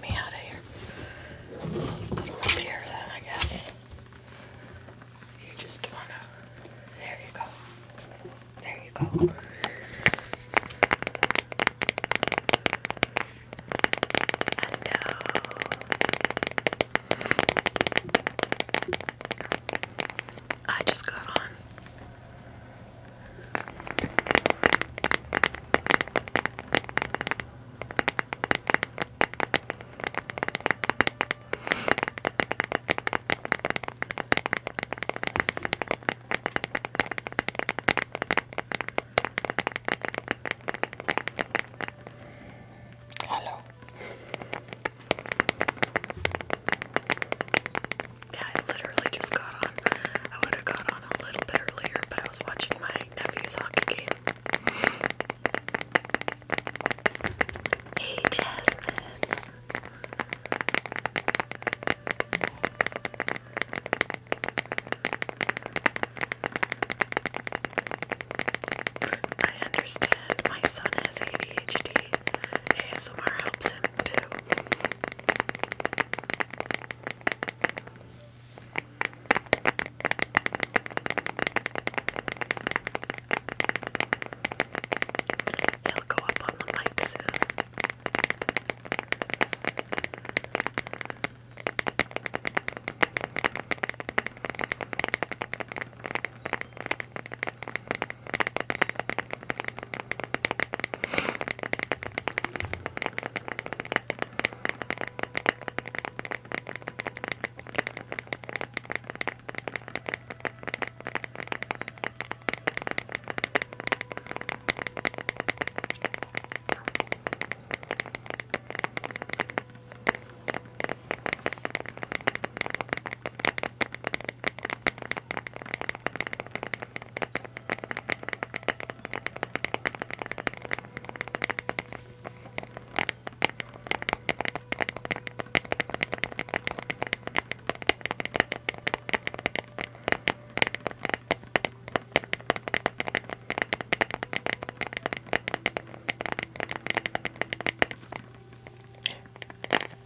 me out of here. Put them up here then, I guess. You just wanna... There you go. There you go. Hello. I just got on. Hello. Yeah, I literally just got on. I would have got on a little bit earlier, but I was watching my nephew's hockey game. Hey, Jasmine. I understand my son has ADHD. ASMR helps him too. He'll go up on the mic soon.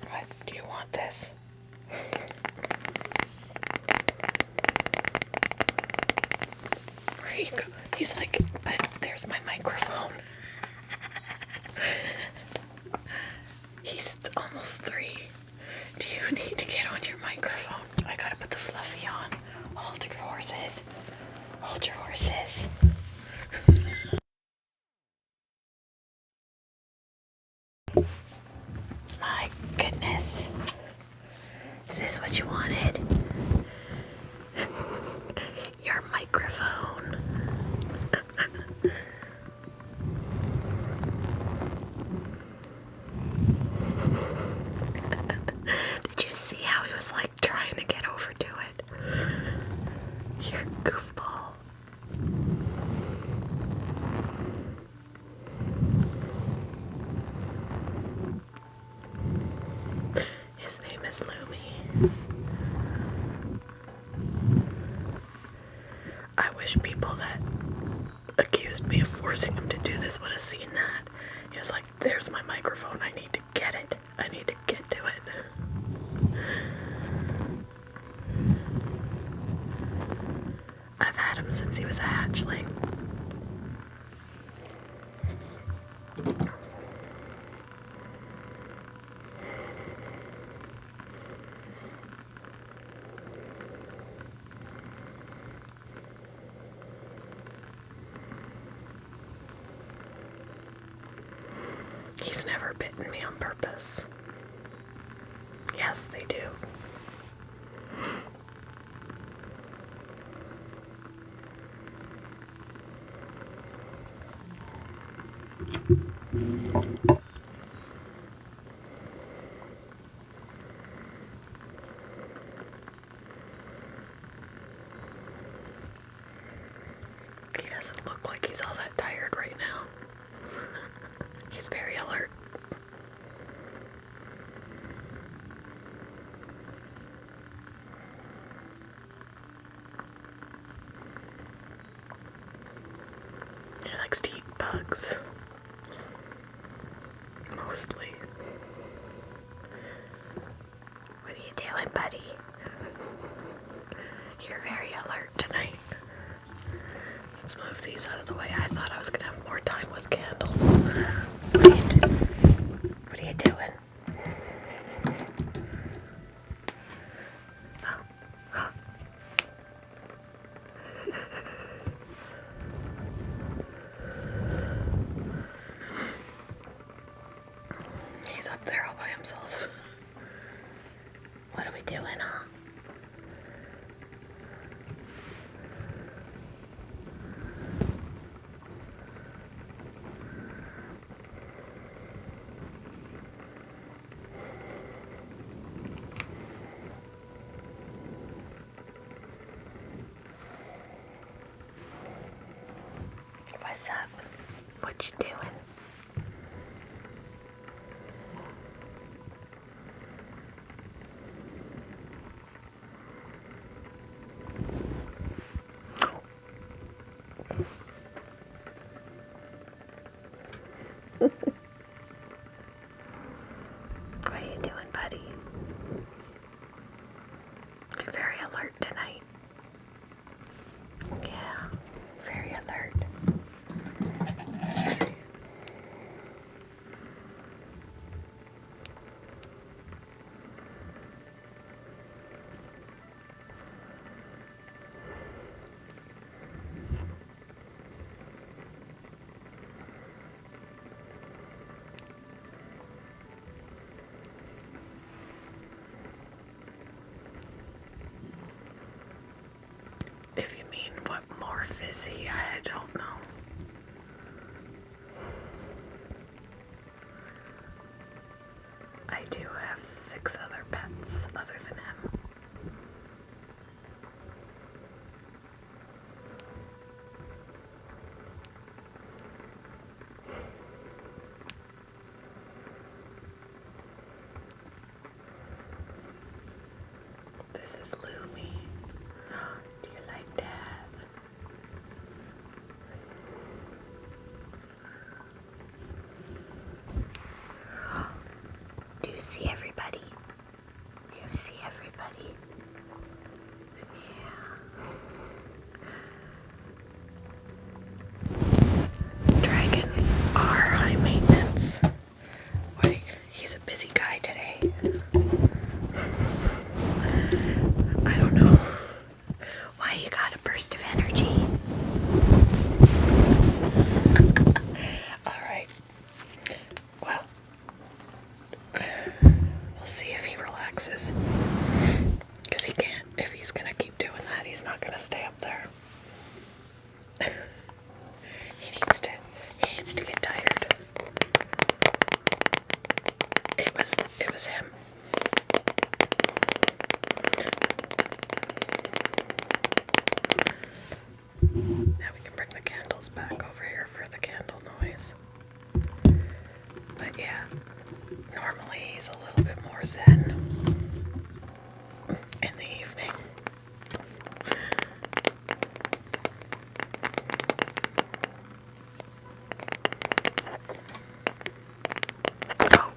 What? Do you want this? Where you go? He's like, but there's my microphone. He's almost 3. Do you need to get on your microphone? I gotta put the fluffy on. Hold your horses. Hold your horses. My goodness. Is this what you wanted? Your microphone. Did you see how he was like trying to get over to it? You're a goofball. His name is Lumi. I wish people that accused me of forcing him to do this would have seen that. He was like, there's my microphone, I need to get it. I need to get to it. I've had him since he was a hatchling. He's never bitten me on purpose. Yes, they do. He doesn't look like he's all that tired right now. He's very alert. He likes to eat bugs. Mostly. you doing, buddy? You're very alert tonight. Let's move these out of the way. I thought I was gonna have more time with candles. What are you doing? He's up there all by himself. What are we doing, huh? What's up? What you doing? What are you doing, buddy? You're very alert tonight. Yeah, very alert. Let's see. If you mean what morph is he, I don't know. I do have 6 other pets other than him. This is Lumi. Do you like that? Do you see everybody? Do you see everybody? Yeah. Dragons are high maintenance. Wait, he's a busy guy today. I don't know why you got a burst of energy. Alright. Well, we'll see if he relaxes. Because he can't. If he's gonna keep doing that, he's not gonna stay up there. He needs to get tired. It was him. Now we can bring the candles back over here for the candle noise. But yeah, normally he's a little bit more zen in the evening. Oh,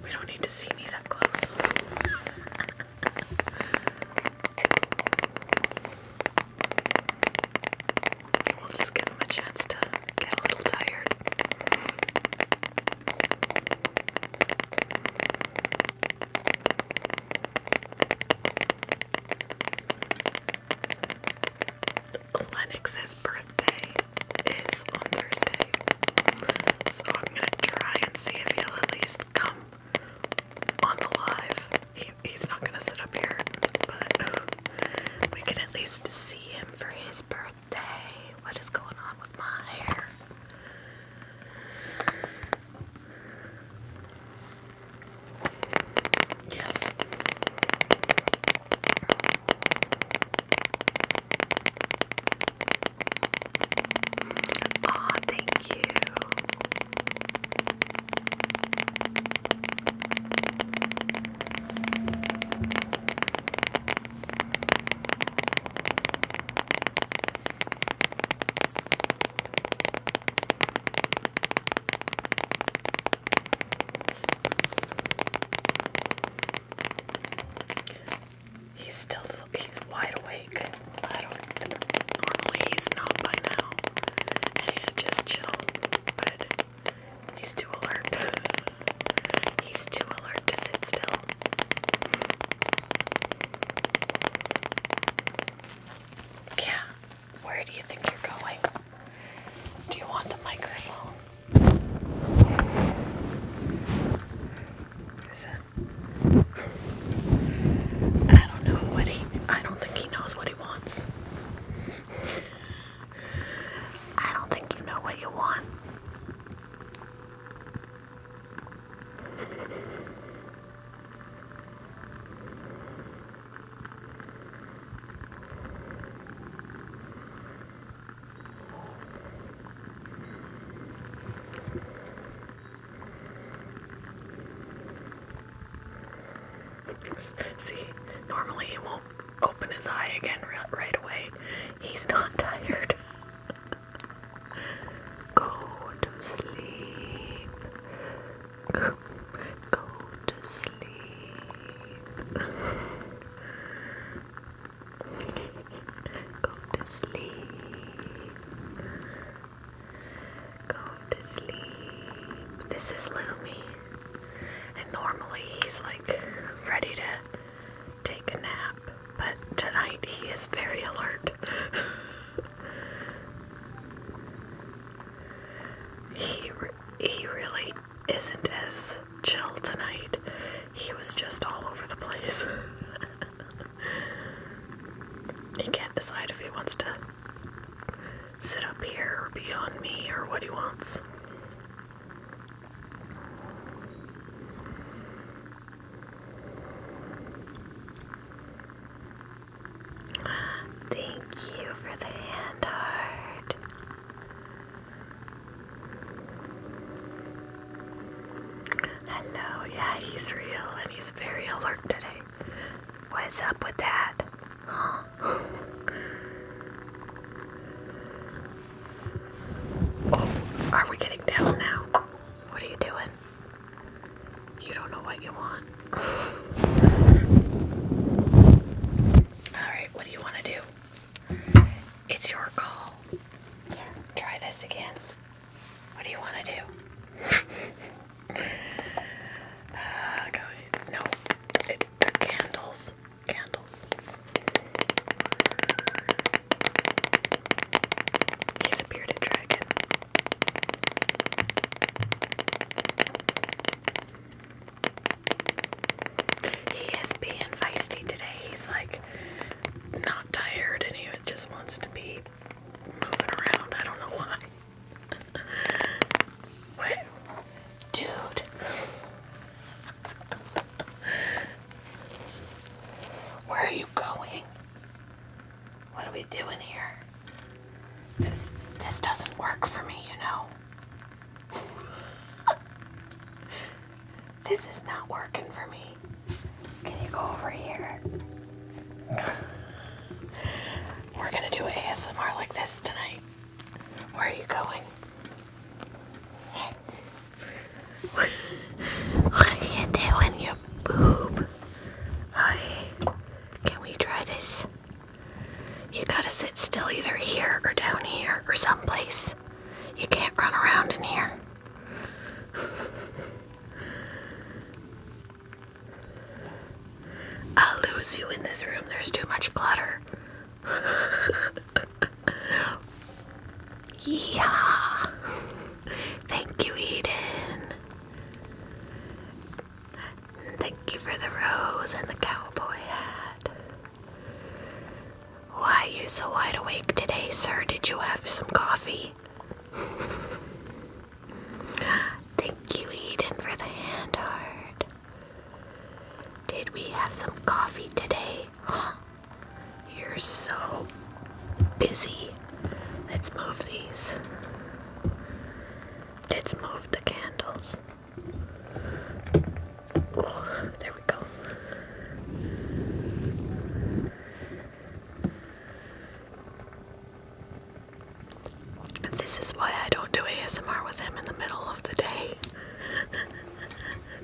we don't need to see me that close. We'll just give him a chance to get a little tired. Lennox's birthday is on Thursday, so I'm gonna try and see if he'll at least come on the live. is it? I don't think he knows what he wants. I don't think you know what you want. See, normally he won't open his eye again right away. He's not tired. Go to sleep. Go to sleep. Go to sleep. Go to sleep. This is Lumi. And normally he's like ready to take a nap, but tonight he is very alert. He really isn't as chill tonight. He was just all over the place. He can't decide if he wants to sit up here or be on me or what he wants. Thank you for the hand heart. Hello, yeah, he's real and he's very alert today. What's up with that? Huh? Oh, are we getting down now? What are you doing? You don't know what you want. Alright, what do you want to do? It's your call. Here, try this again. What do you want to do? No, it's the candles. Candles. He's a bearded dragon. He is being feisty today. He's like not tired and he just wants to be moving around. I don't know why. What? Dude. Where are you going? What are we doing here? This doesn't work for me, you know. This is not working for me. Can you go over here? We're gonna do ASMR like this tonight. Where are you going? What are you doing, you boob? Okay, can we try this? You gotta sit still either here or down here or someplace. You can't run around in here. I'll lose you in this room. There's too much clutter. Yeah. Thank you, Eden. Thank you for the rose and the cowboy hat. Why are you so wide awake today, sir? Did you have some coffee? Thank you, Eden, for the hand heart. Did we have some coffee today? You're so busy. Let's move these. Let's move the candles. Ooh, there we go. This is why I don't do ASMR with him in the middle of the day.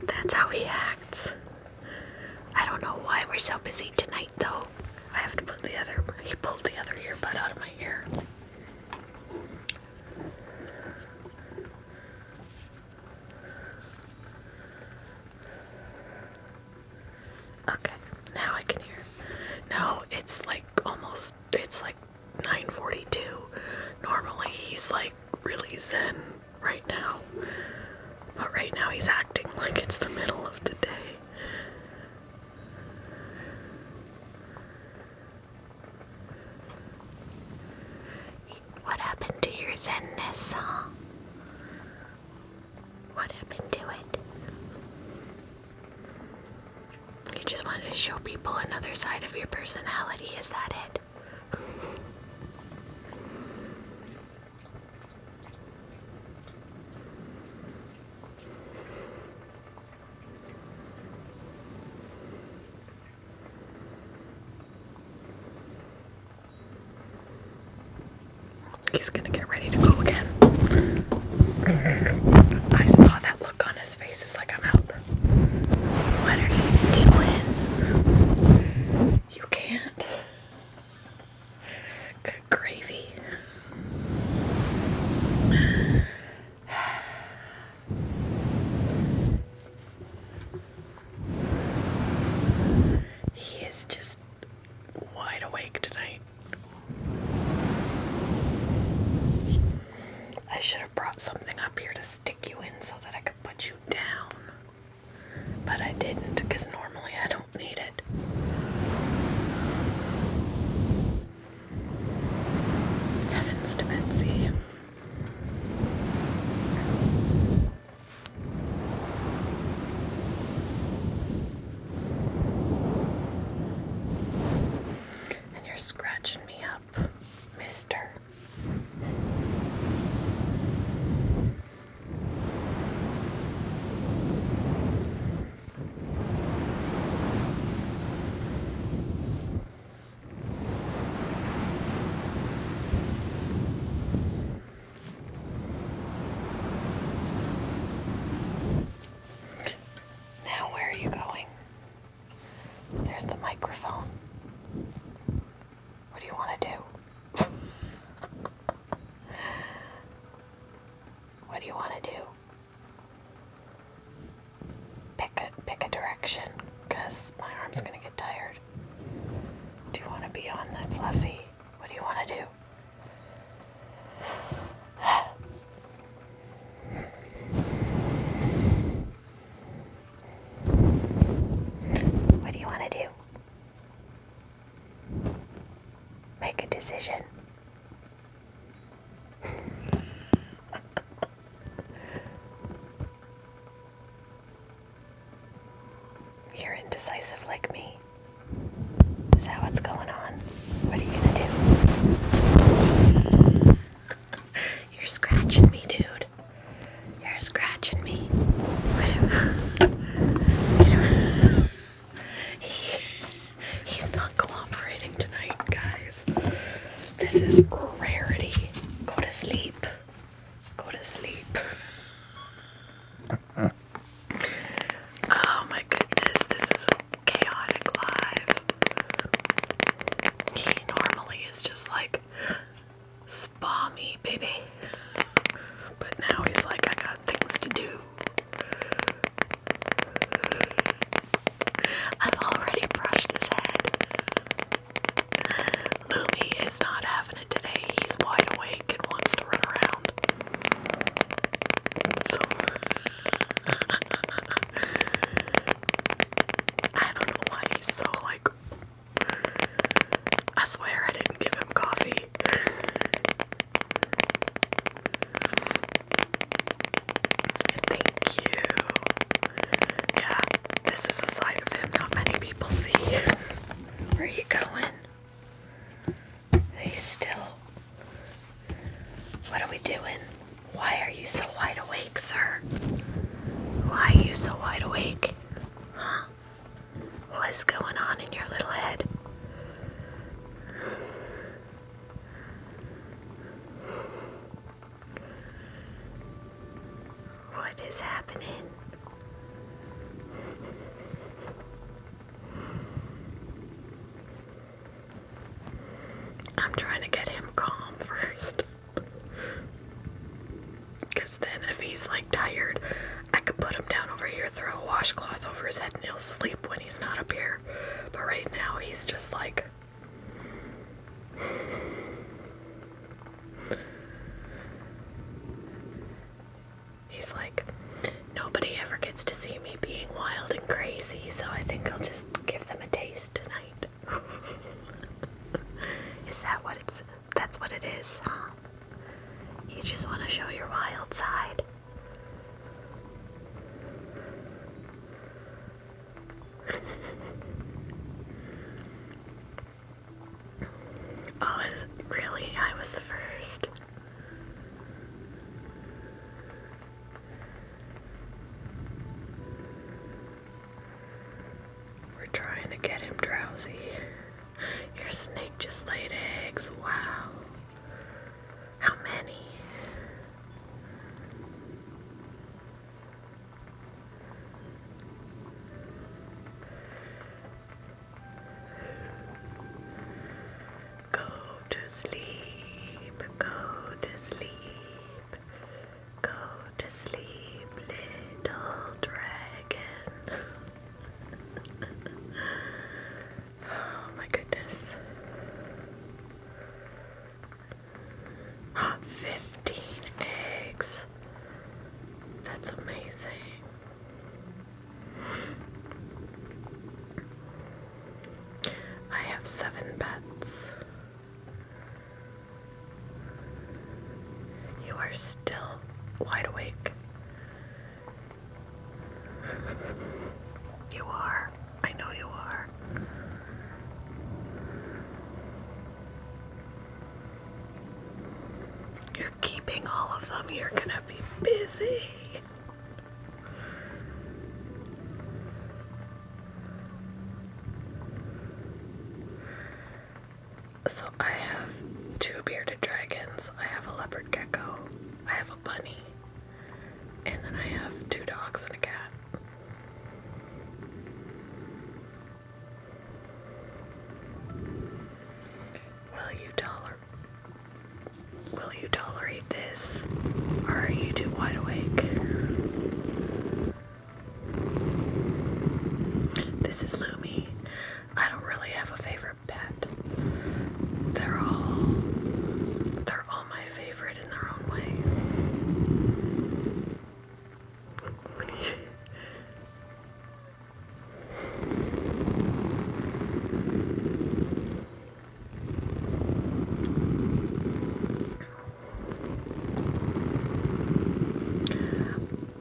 That's how he acts. I don't know why we're so busy tonight, though. I have to put he pulled the other earbud out of my ear. Okay, now I can hear. No, it's like 9:42. Normally he's like really zen right now. But right now he's acting like it's the middle of the day. mess, huh? What happened to it? You just wanted to show people another side of your personality, is that it? He's gonna get ready to go again. I saw that look on his face. It's like, I'm out. What are you doing? You can't. Good gravy. He is just wide awake tonight. I should have brought something up here to stick you in so that I could put you down. But I didn't, because normally I don't need it. Heavens to Betsy. And you're scratching me up, mister. Now where are you going? There's the microphone. What do you want to do? What do you want to do? Pick a direction, because my arm's gonna get tired. Do you want to be on the fluffy? What do you want to do? What do you want to do? Make a decision. You're indecisive like me. Is that what's going on? What are you gonna do? You're scratching me, dude. You're scratching me. He's not cooperating tonight, guys. This is rarity. Go to sleep. Go to sleep. Oh my goodness, this is a chaotic live. He normally is just like, spa me, baby. But now he's like, I got things to do. I've already brushed his head. Lumi is not having it today. He's wide awake and wants to run around. So I don't know why he's so like, I swear I didn't give him coffee. Thank you. Yeah, this is a side of him not many people see. Where are you going? He's still. What are we doing? Why are you so wide awake, sir? Why are you so wide awake? Huh? What's going on in your little head? What is happening? I'm trying to get him calm first. Because then if he's like tired, I could put him down over here, throw a washcloth over his head, and he'll sleep when he's not up here. But right now he's just like, he's like, nobody ever gets to see me being wild and crazy, so I think I'll just give them a taste tonight. Is that what that's what it is, huh? You just want to trying to get him drowsy. Your snake just laid eggs. Wow. How many? Go to sleep, go to sleep, go to sleep, little dragon. Oh my goodness. 15 eggs. That's amazing. I have 7 pets. You are still wide awake. You are. I know you are. You're keeping all of them. You're gonna be busy. So I have 2 bearded dragons. I have a leopard gecko. I have a bunny. And then I have 2 dogs and a cat. Will you tolerate this? Or are you too wide awake? This is Lumi. I don't really have a favorite pet. They're all my favorite in their own way.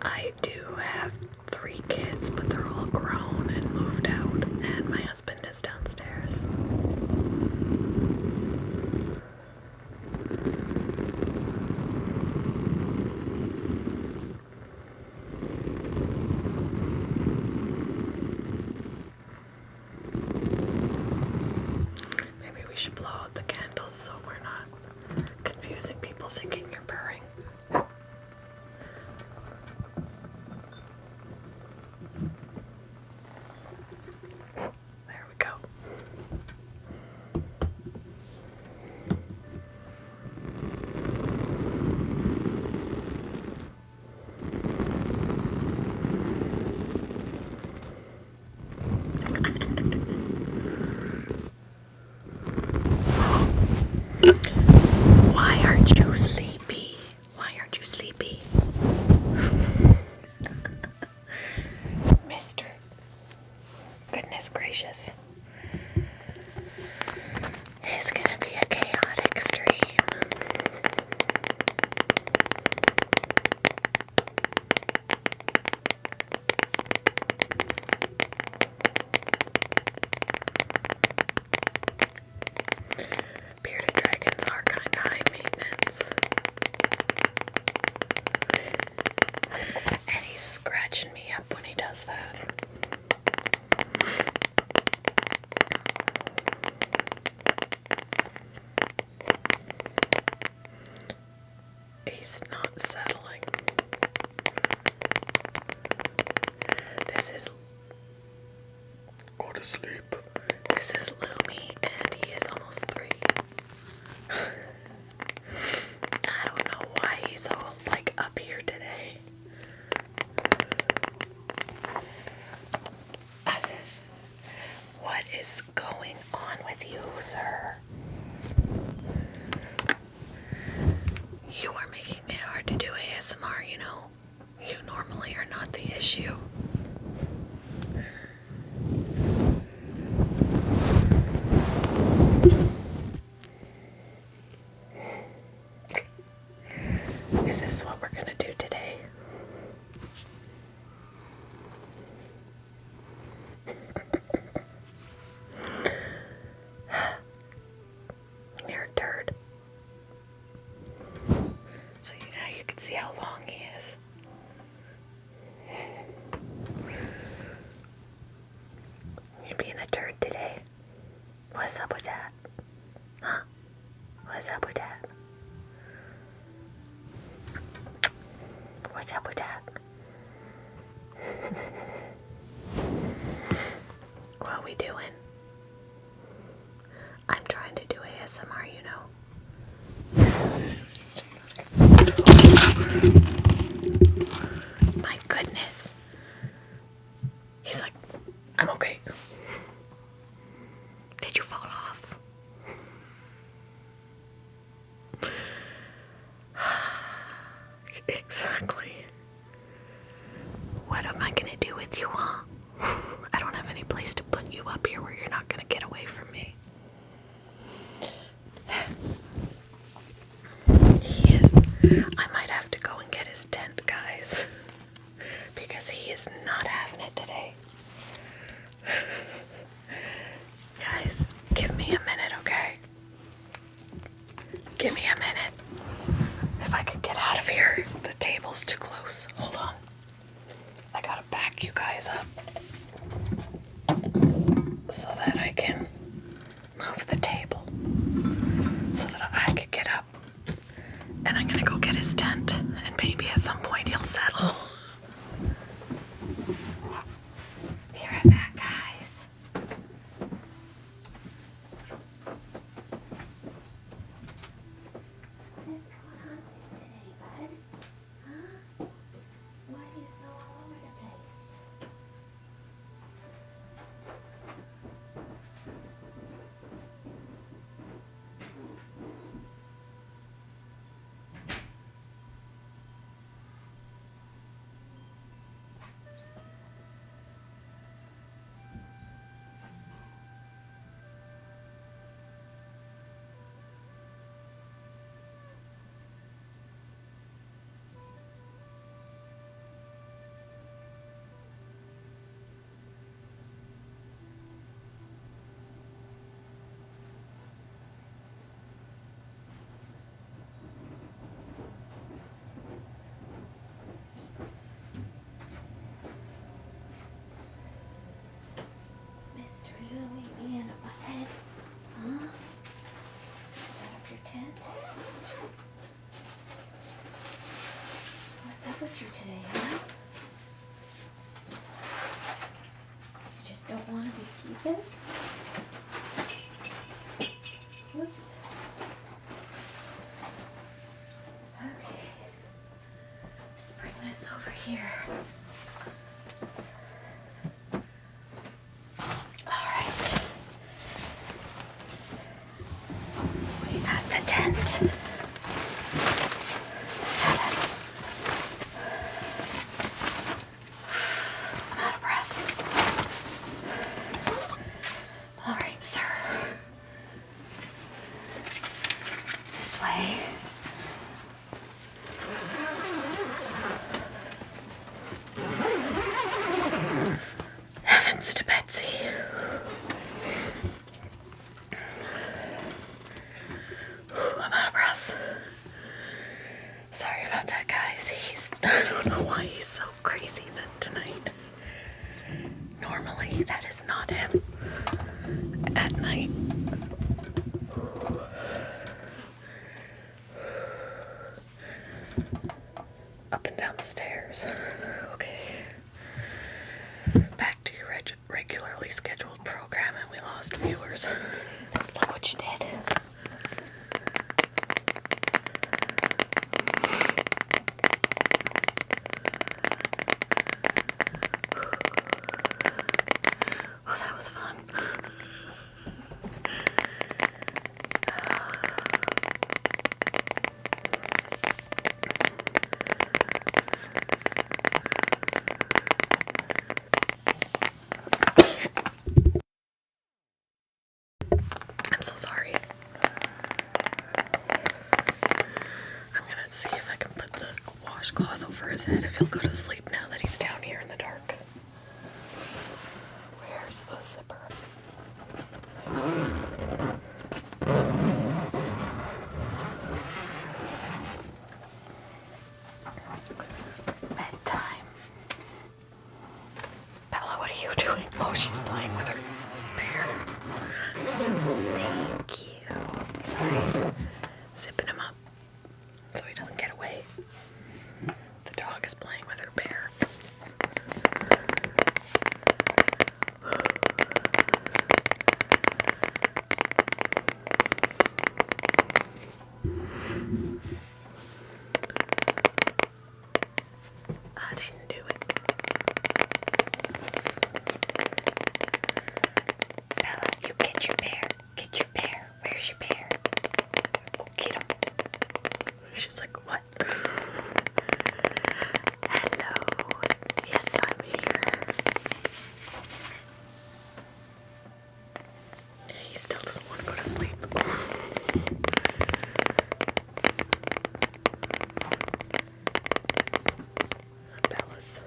I do have 3 kids, but they're all grown and moved out, and my husband is downstairs. Maybe we should blow out the candles so we're not confusing people thinking you're purring. There we go. Why aren't you sleepy? Why aren't you sleepy? Mister. Goodness gracious. It's gonna be a chaotic stream. Bearded dragons are kind of high maintenance. And he's scratching me up when he does that. He's not settling. This is... Go to sleep. This is Lumi, and he is almost 3. I don't know why he's all, like, up here today. What is going on with you, sir? You are making it hard to do ASMR, you know. You normally are not the issue. Is this what we're gonna do today? You're a turd. So now you can see how long he is. You'd be What's up with that? Huh? What's up with that? What's up with that? What are we doing? I'm trying to do ASMR, you know. My goodness. He's like, I'm okay. Did you fall off? Exactly. What am I gonna do with you, huh? I don't have any place to put you up here where you're not gonna get away from me. He is. I might have to go and get his tent, guys. Because he is not having it today. Guys, give me a minute, okay? Give me a minute. If I could get out of here. The table's too close. Hold on. I gotta back you guys up so that I can move the table so that I could get up. And I'm gonna go get his tent, and maybe at some point he'll settle. Be right back, guys. What is going on today, bud? Huh? Why are you so all over the place? Mr. Louie being a butthead, huh? Set up your tent. What's up with you today, huh? You just don't want to be sleeping? Whoops. Okay. Let's bring this over here. Alright. We got the tent. I'm out of breath. Alright, sir. This way. Heavens to Betsy. I'm out of breath. Sorry about that, guys. I don't know why he's so crazy tonight. Normally, that is not him at night. Up and down the stairs. Okay. Back to your regularly scheduled program, and we lost viewers. Look what you did. Well, that was fun. I'm so sorry. I'm gonna see if I can put the washcloth over his head if he'll go to sleep now that he's down here in the dark. Where's the zipper? Bedtime. Bella, what are you doing? Oh, she's playing with her bear. Thank you. Sorry. Zipping him up so he doesn't get away. The dog is playing with her bear. I didn't do it. Bella, you get your bear. Get your bear. Where's your bear? Go get him. She's like, what? Hello. Yes, I'm here. He still doesn't want to go to sleep. Bella's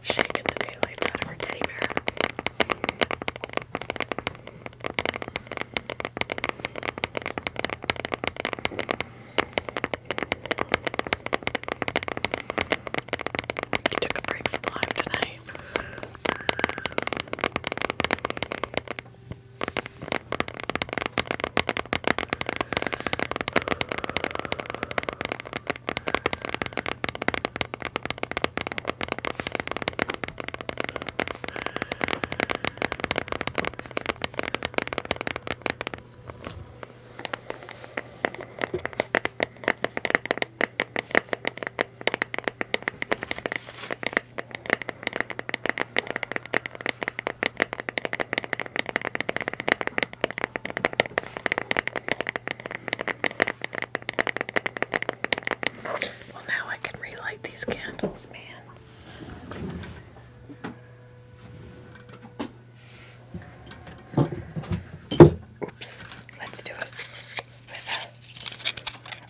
shaking the daylights out of her teddy bear. You took a break from live tonight. Well, now I can relight these candles, man. Oops. Let's do it with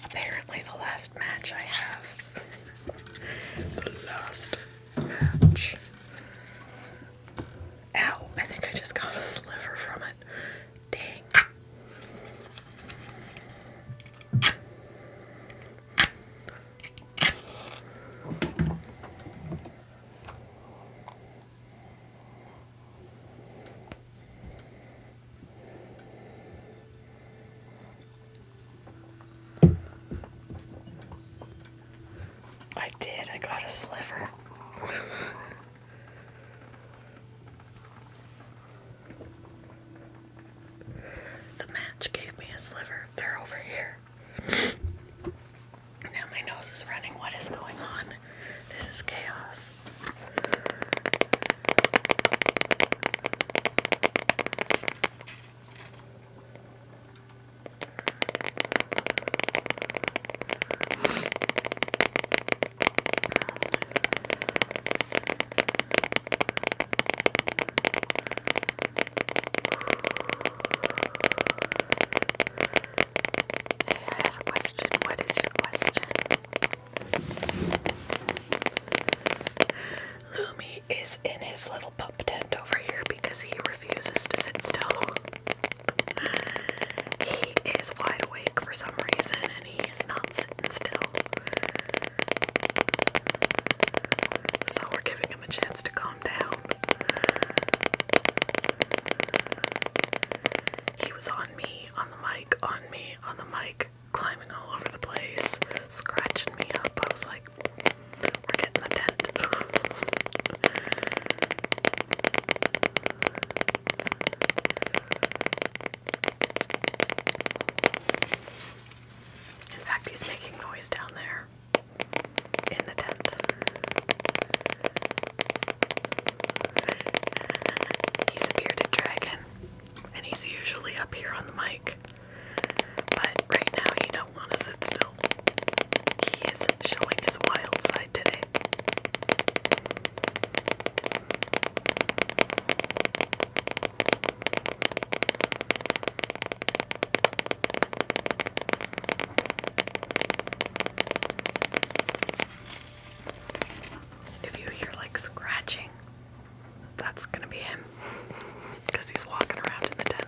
apparently the last match I have. The last match. Ow, I think I just got a sliver from it. Dang. I did, I got a sliver. The match gave me a sliver. They're over here. Now my nose is running. What is going on? This is chaos. I have a question. What is your question? Lumi is in his little pup tent over here because he refuses to sit still. He is wide awake for some reason and he is not sitting still. So we're giving him a chance to calm down. He was on me, on the mic, on me, on the mic, climbing all over the place, scratching me up. I was like, we're getting the tent. In fact, he's making noise down there in the tent. He's a bearded dragon, and he's usually up here on the mic. But right now, he don't want to sit still. He is showing his wild side today. If you hear like scratching, that's gonna be him. Because he's walking around in the tent.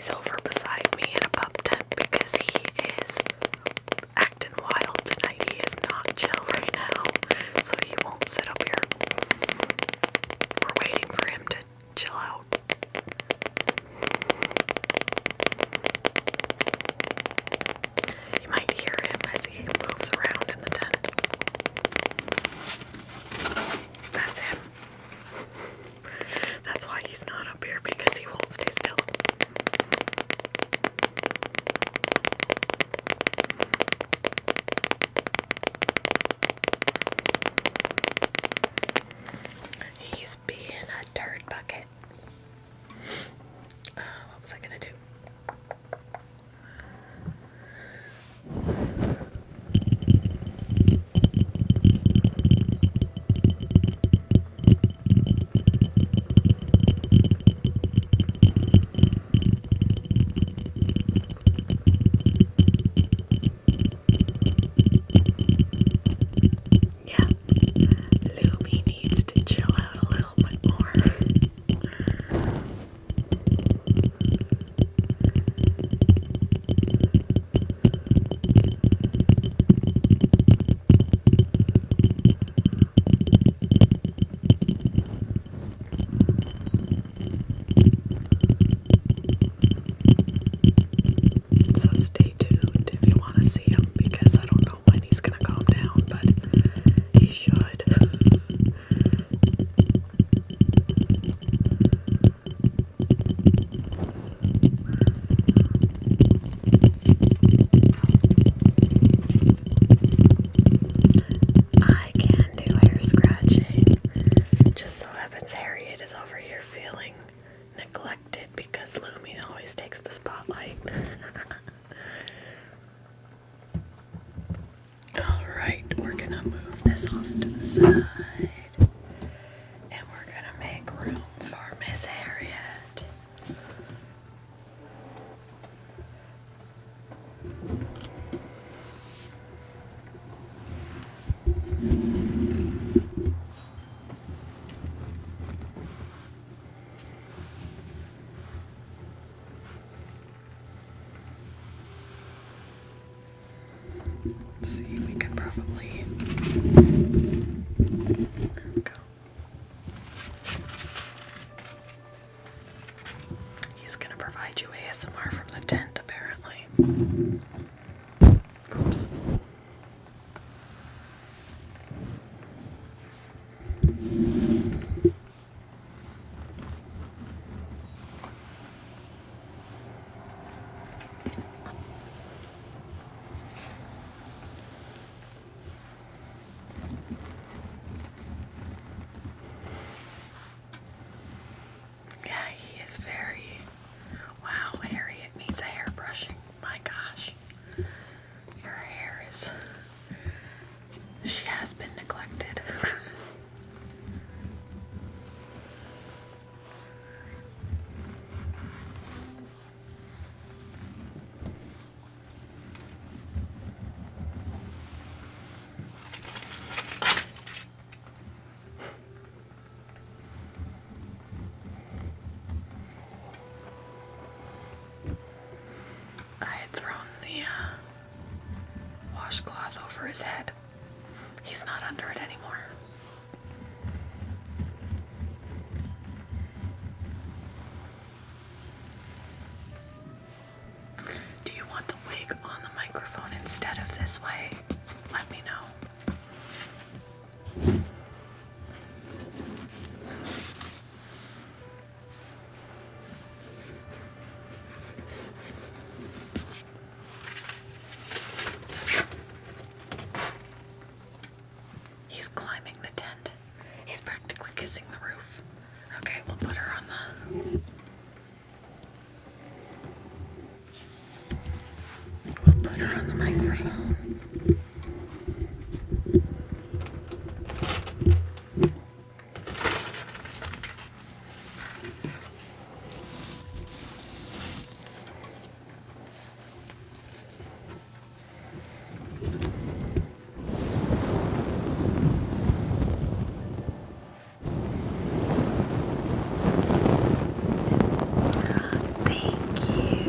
He's over beside me in a pup tent because he is acting wild tonight. He is not chill right now, so he won't sit up here. We're waiting for him to chill out. You might hear him as he moves around in the tent. That's him. That's why he's not up here, because he won't stay still. He's being a turd bucket. What was I gonna do? Yeah, Lumi needs to chill out a little bit more. So stay tuned if you want to see him, because I don't know when he's gonna calm down, but he should. I can do hair scratching. Just so happens Harriet is over here feeling neglected because Lumi always takes the spotlight. Alright, we're gonna move this off to the side. And we're gonna make room for Miss Harriet. Let's see, we can probably go. He's gonna provide you ASMR from the tent, apparently. Oops. Yeah, he is very... Wow, Harriet needs a hair brushing. My gosh. Her hair is... She has been neglected. I had thrown the washcloth over his head. He's not under it anymore. Do you want the wig on the microphone instead of this way? Let me know. He's climbing the tent. He's practically kissing the roof. Okay, we'll put her on the... We'll put her on the microphone. Thank you.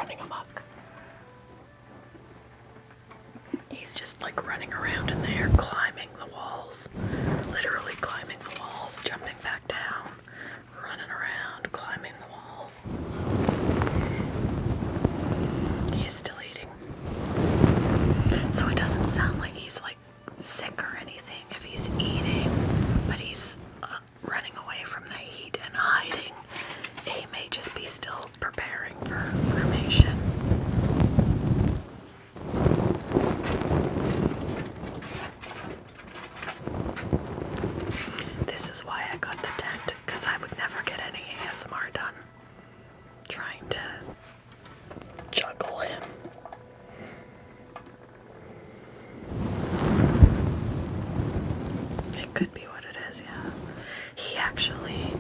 running amok. He's just like running around in there, climbing the walls, literally climbing the walls, jumping back down, running around, climbing the walls. He's still eating. So it doesn't sound like he's like sick or anything if he's eating, but he's running away from the heat and hiding. He may just be still preparing for cremation. This is why I got the tent, because I would never get any ASMR done trying to juggle him. It could be what it is, yeah. He actually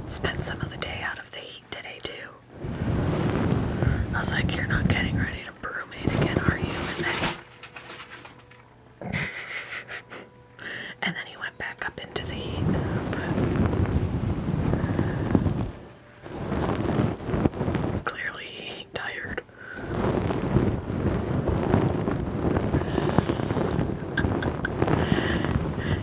spent some of the day out of the heat today, too. I was like, you're not getting ready to brumate again, are you? And then he went back up into the heat. But clearly he ain't tired.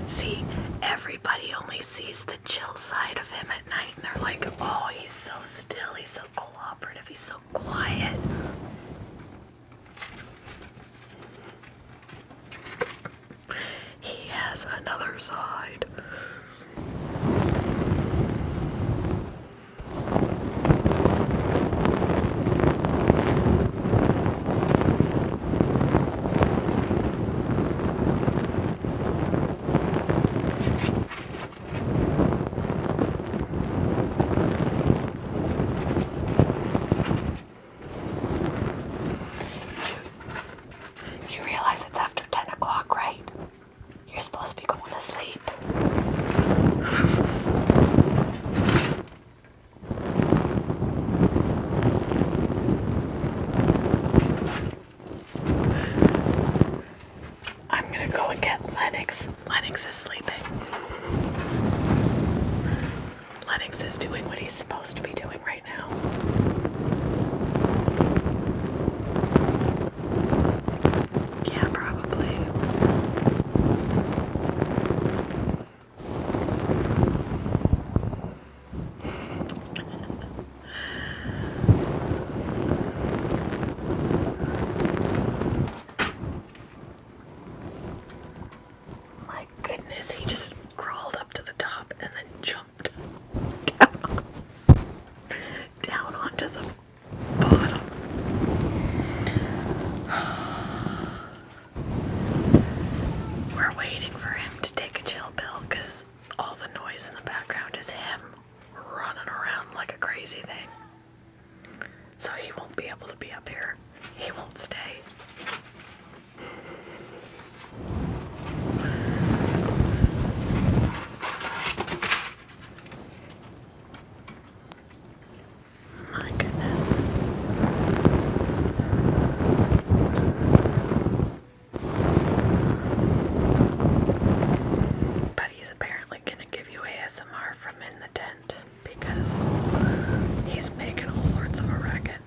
See, everybody only sees the chill side of him at night, and they're like, oh, he's so still, he's so cooperative, he's so quiet. He has another side. You realize it's after 10 o'clock, right? You're supposed to be going to sleep. I'm gonna go and get Lennox. Lennox is sleeping. Lennox is doing what he's supposed to be doing right now. Yeah, probably. My goodness, he just crawled up to the top and then jumped down onto the bottom. We're waiting for him to take a chill pill because all the noise in the background is him running around like a crazy thing. So he won't be able to be up here. He won't stay. My goodness. But he's apparently gonna give you ASMR from in the tent because he's making all sorts of a racket.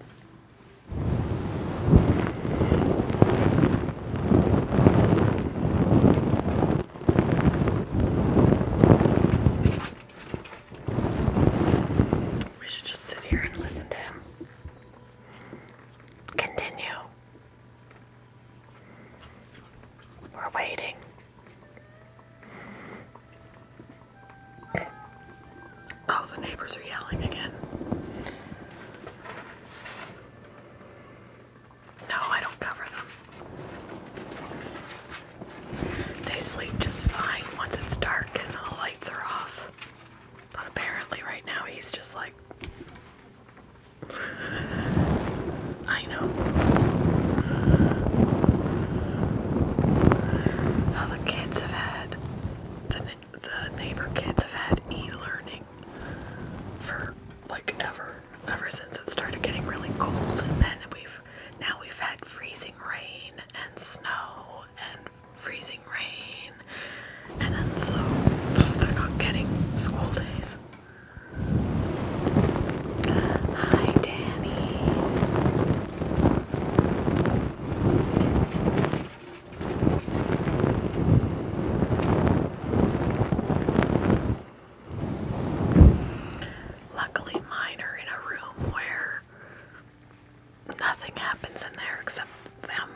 happens in there except them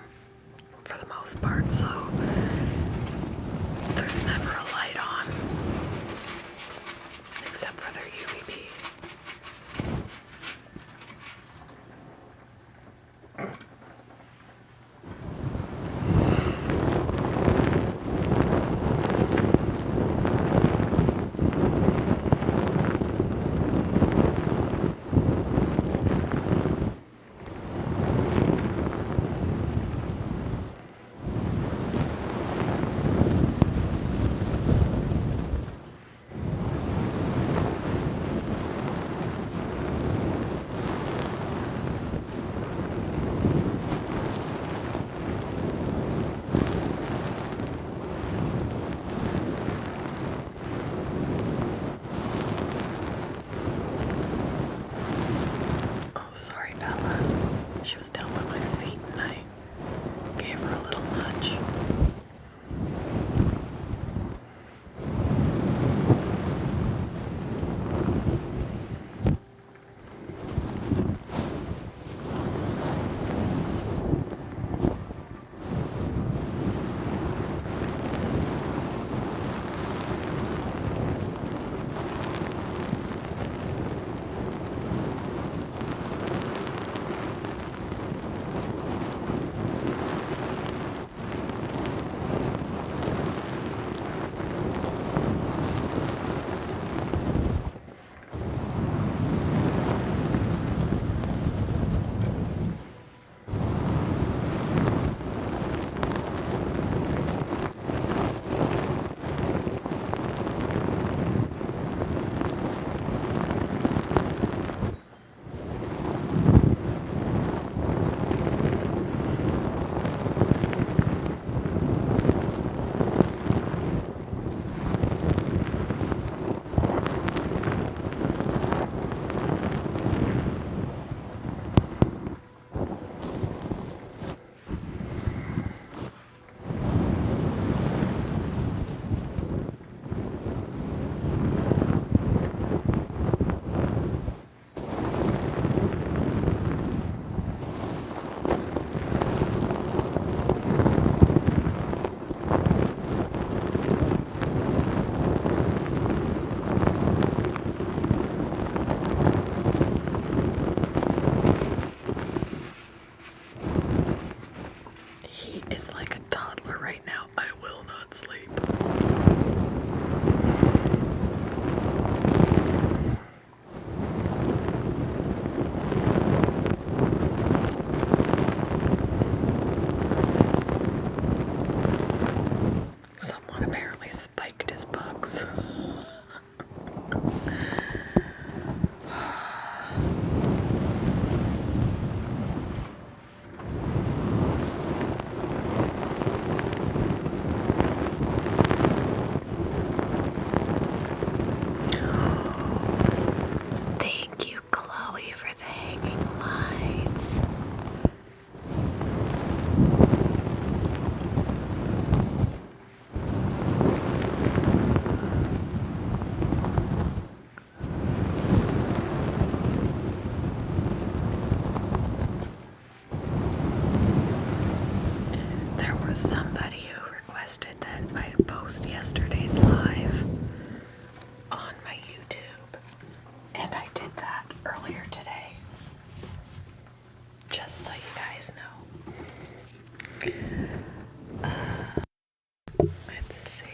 for the most part, so there's never a light on except for their UVB. Sorry, Bella. She was down by my feet and I gave her a little nudge. He is like a toddler right now. I will not sleep. Someone apparently spiked his bugs. Thank you, Chloe, for the hanging lights. There was somebody who requested that I post yesterday's live on my YouTube, and I did that earlier today, just so you guys know. Let's see.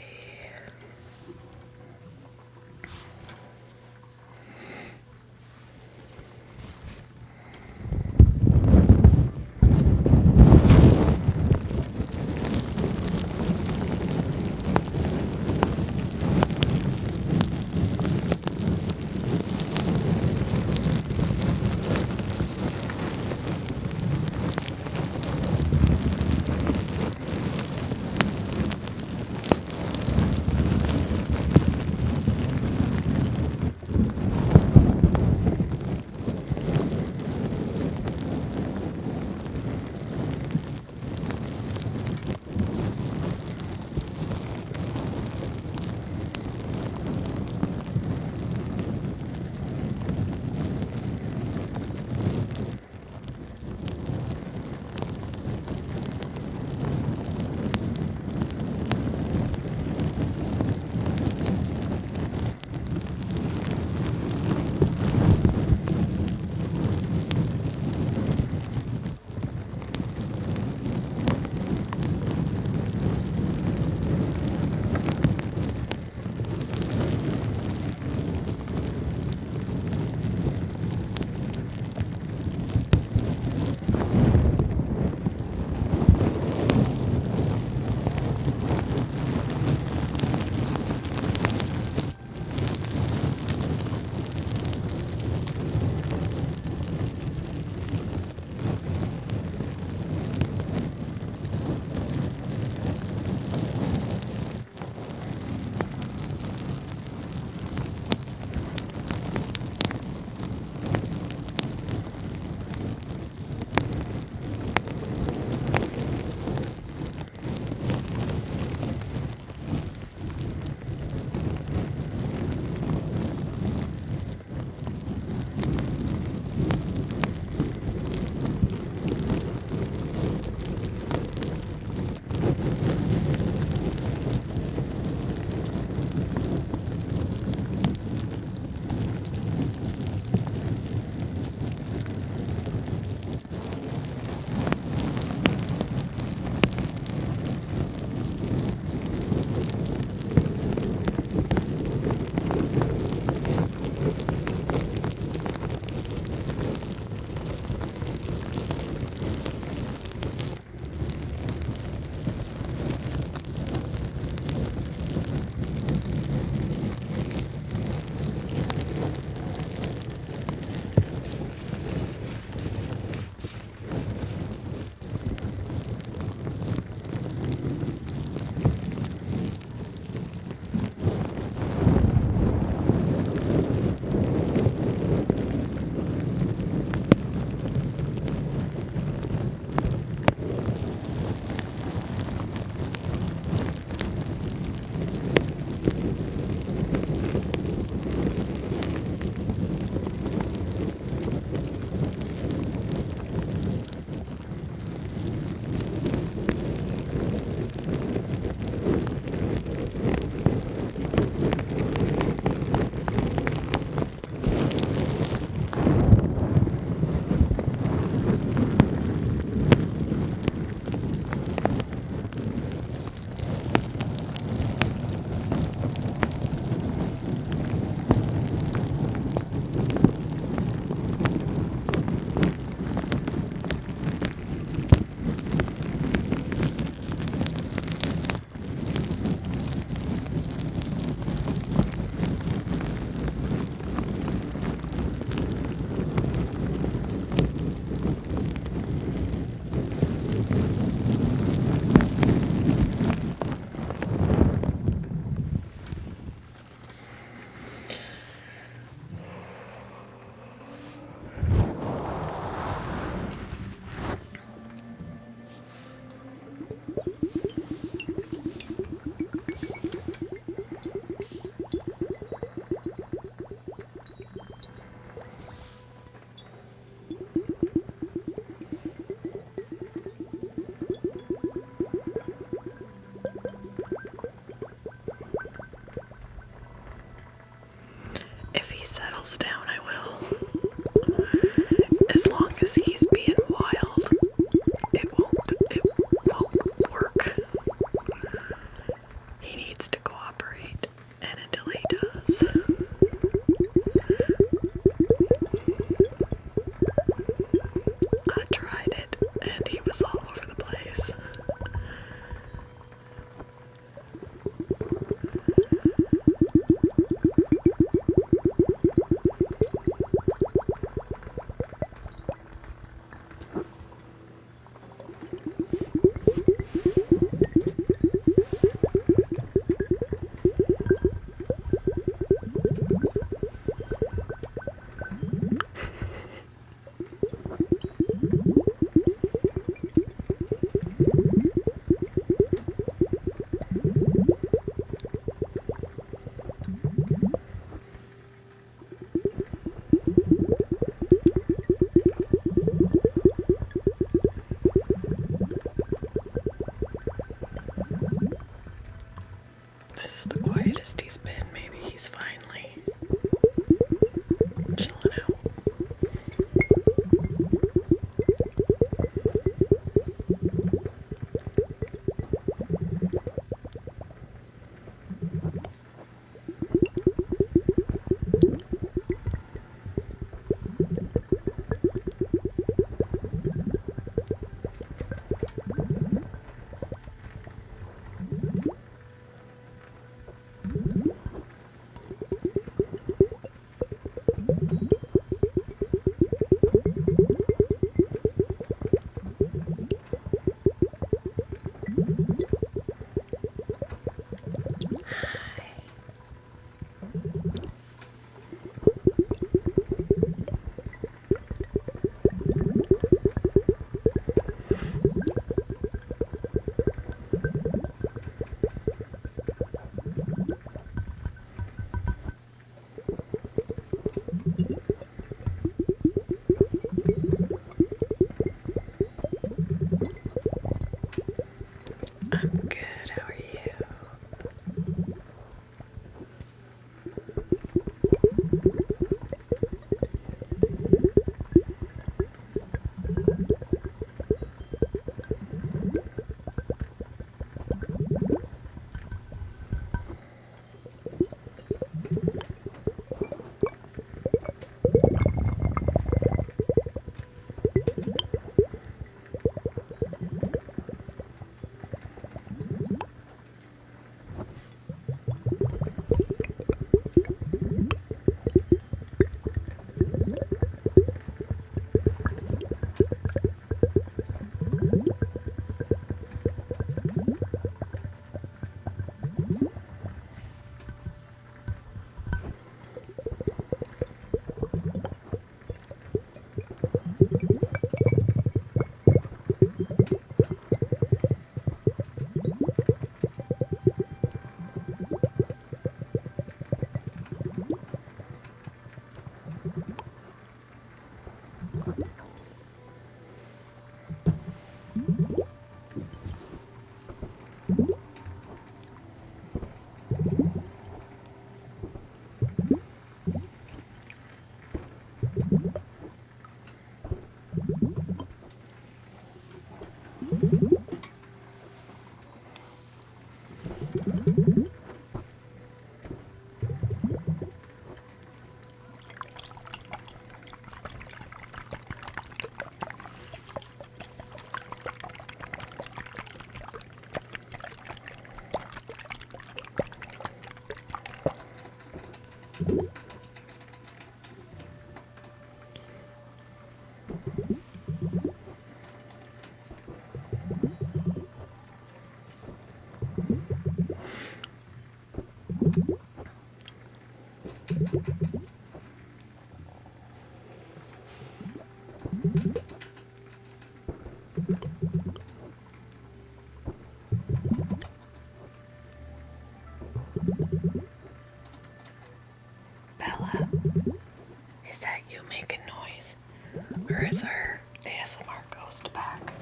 ASMR ghost back.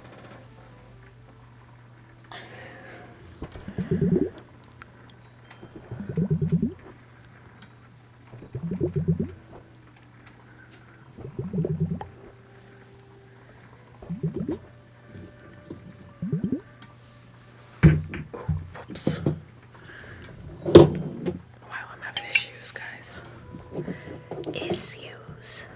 Whoops. Wow, I'm having issues, guys. Issues.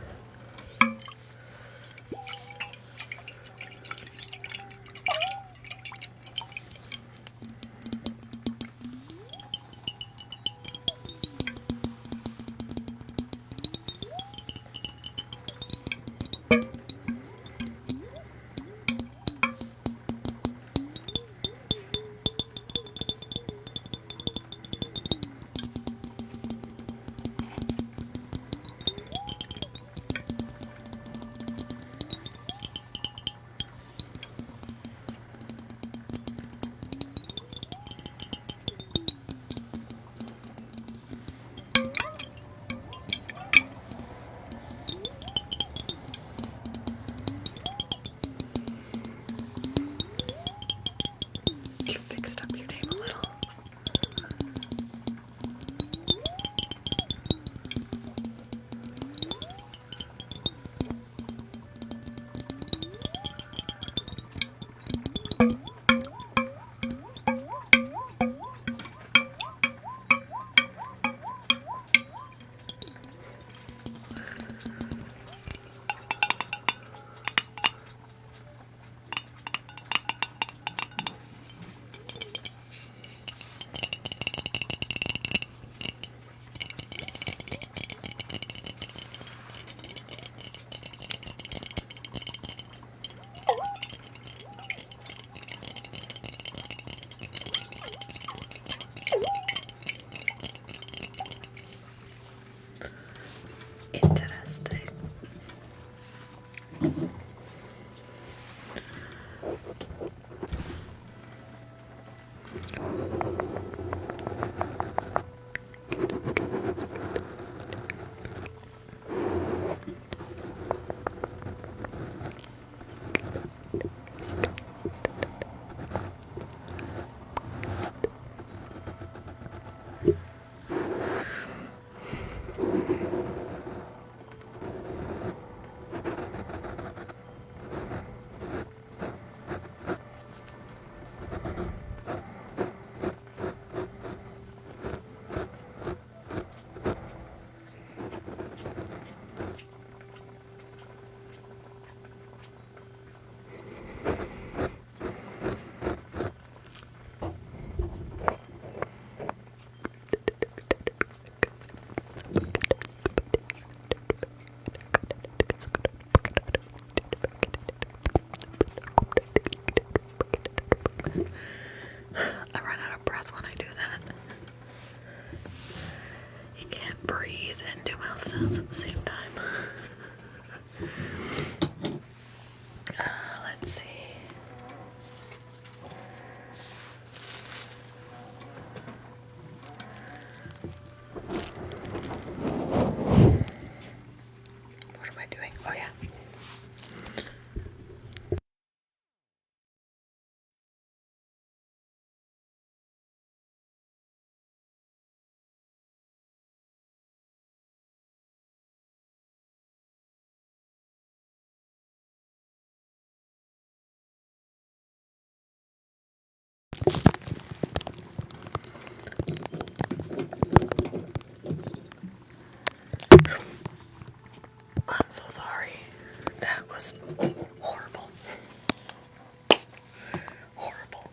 You fixed up your name a little. Interesting. I run out of breath when I do that. You can't breathe and do mouth sounds at the same time. Let's see. What am I doing? Oh yeah. I'm so sorry. That was horrible. Horrible.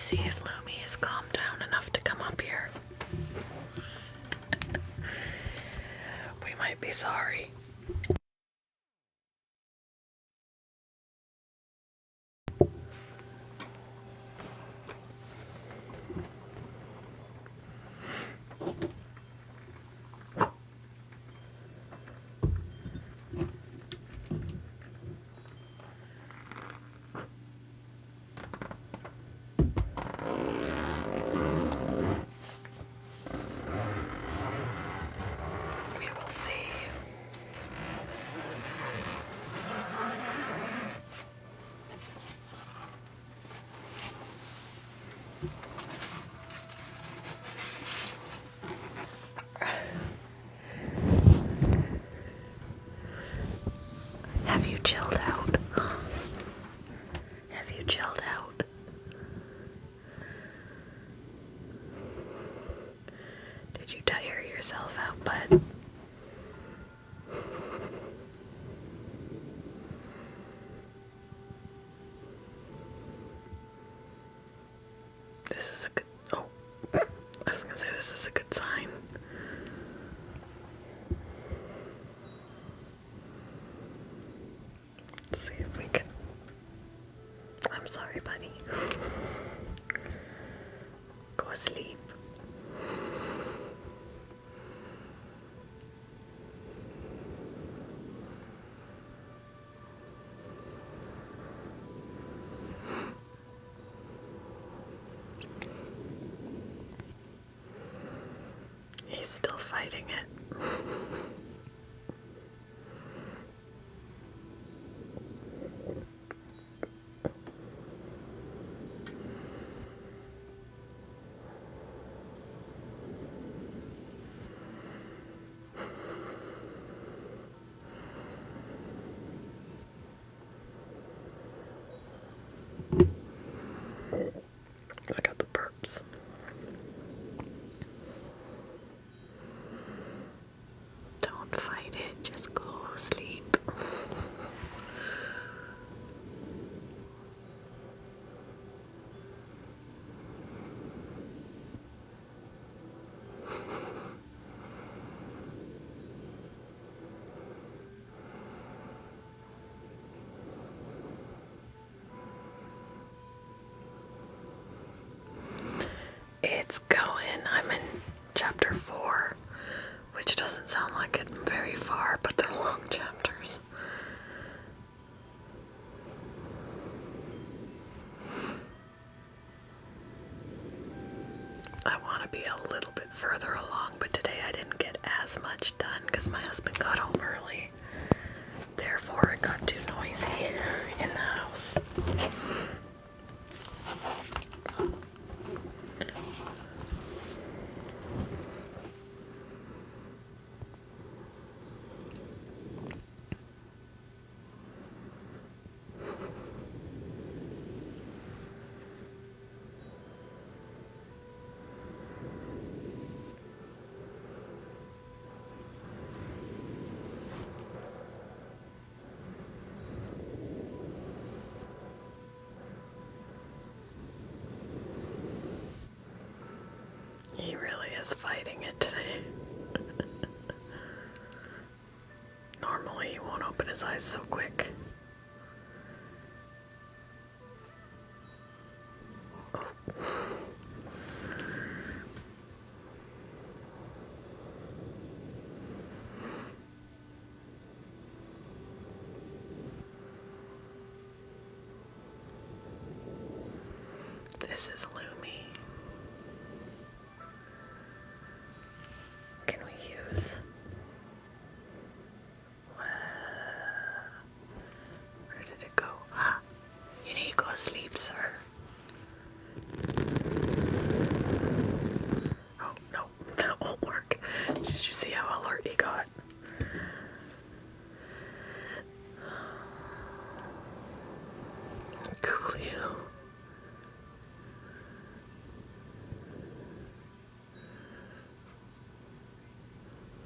see if Lumi is calmed down enough to come up here. We might be sorry. We will see. Have you chilled out? Have you chilled out? Did you tire yourself out, bud? This is a good... Oh, I was gonna say this is a good sign. Let's see if we can... I'm sorry, buddy. Go asleep. He's still fighting it. I got the burps. Don't fight it, just go sleep. It's going. I'm in chapter 4, which doesn't sound like it's very far, but they're long chapters. I want to be a little bit further along, but today I didn't get as much done because my husband got home early. Therefore, it got too noisy in the house. He really is fighting it today. Normally he won't open his eyes so quick. Oh. This is Lumi. Can we use... Where did it go? Ah, you need to go sleep, sir. Oh, no, that won't work. Did you see how alert he got? Coolio.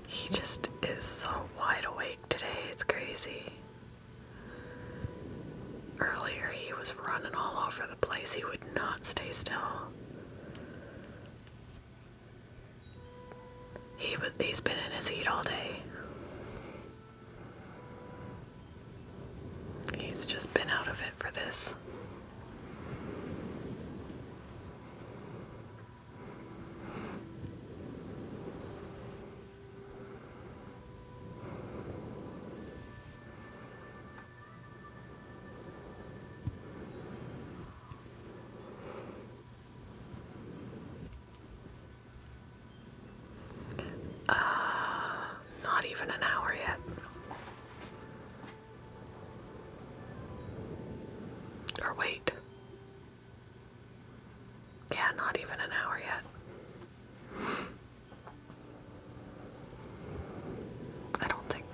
He just is so wide awake today, it's crazy. Earlier he was running all over the place. He would not stay still. He's been in his heat all day. He's just been out of it for this. Not even an hour yet. Or wait. Yeah, not even an hour yet. I don't think.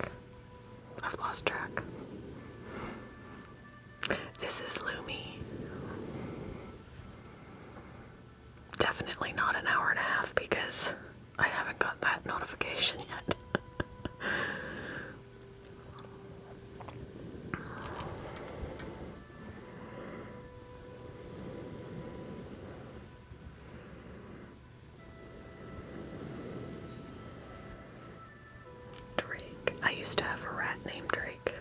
I've lost track. This is Lumi. Definitely not an hour and a half because I haven't got that notification yet. Drake. I used to have a rat named Drake.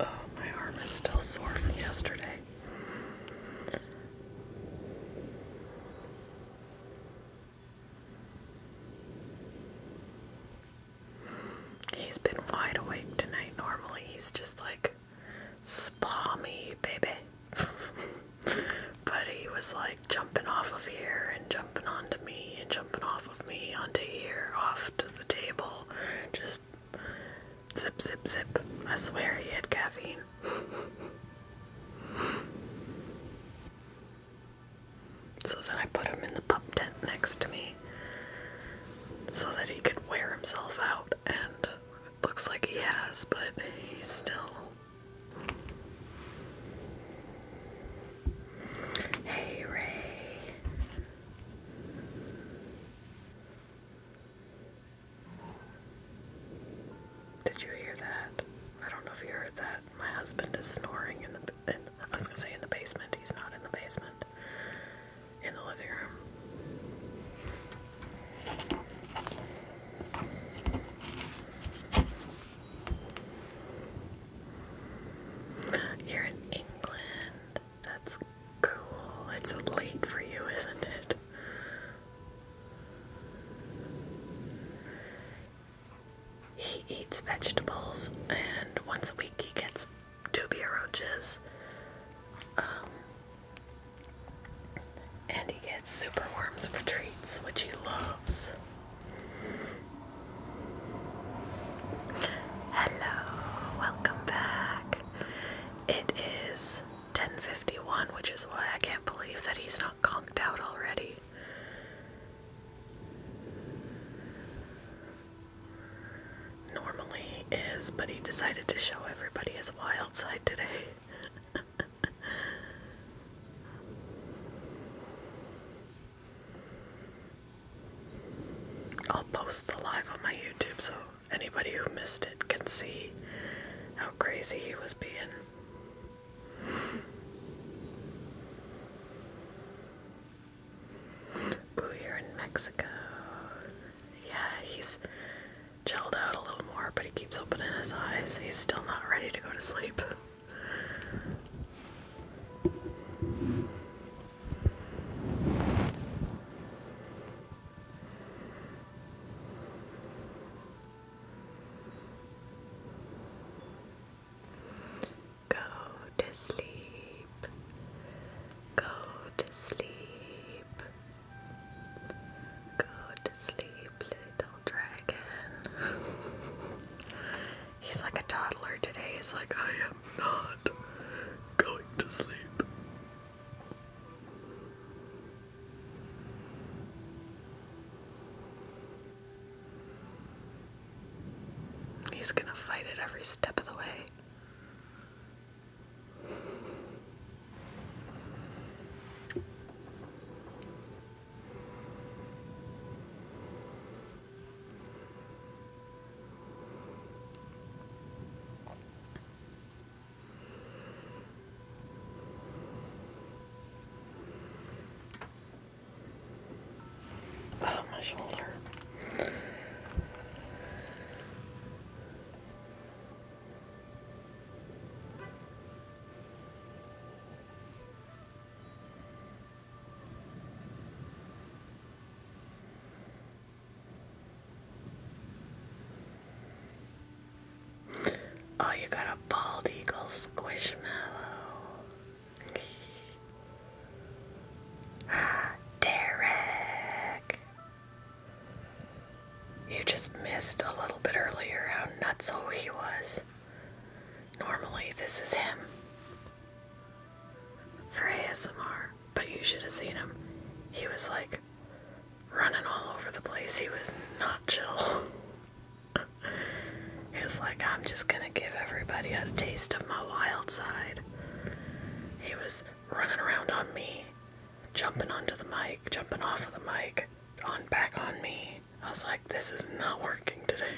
Oh, my arm is still sore from yesterday. He's been wide awake tonight. Normally he's just like, spa me, baby. But he was like jumping off of here and jumping onto me and jumping off of me onto here, off to the table. Just zip, zip, zip. I swear he had caffeine. So then I put him in the pup tent next to me so that he could wear himself out, and it looks like he has, but he's still... Hey, Ray. Did you hear that? I don't know if you heard that. My husband is snoring in the I was gonna say in the basement. He's not in the basement. In the living room. You're in England. That's cool. It's late for you, isn't it? He eats vegetables, and once a week he gets dubia roaches. And he gets superworms for treats, which he loves. Hello, welcome back. It is 10:51, which is why I can't believe that he's not conked out already. Normally he is, but he decided to show everybody his wild side today. I'll post the live on my YouTube so anybody who missed it can see how crazy he was being. Ooh, you're in Mexico. Yeah, he's chilled out a little more, but he keeps opening his eyes. He's still not ready to go to sleep. Go to sleep. Go to sleep. Go to sleep, little dragon. He's like a toddler today. He's like, I am not going to sleep. He's gonna fight it every step of the way. Oh, my shoulder. Oh, you got a bald eagle squishmallow. Derek! You just missed a little bit earlier how nutso he was. Normally, this is him for ASMR, but you should have seen him. He was like running all over the place. He was not chill. He was like, I'm just gonna give everybody a taste of my wild side. He was running around on me, jumping onto the mic, jumping off of the mic, back on me. I was like, this is not working today.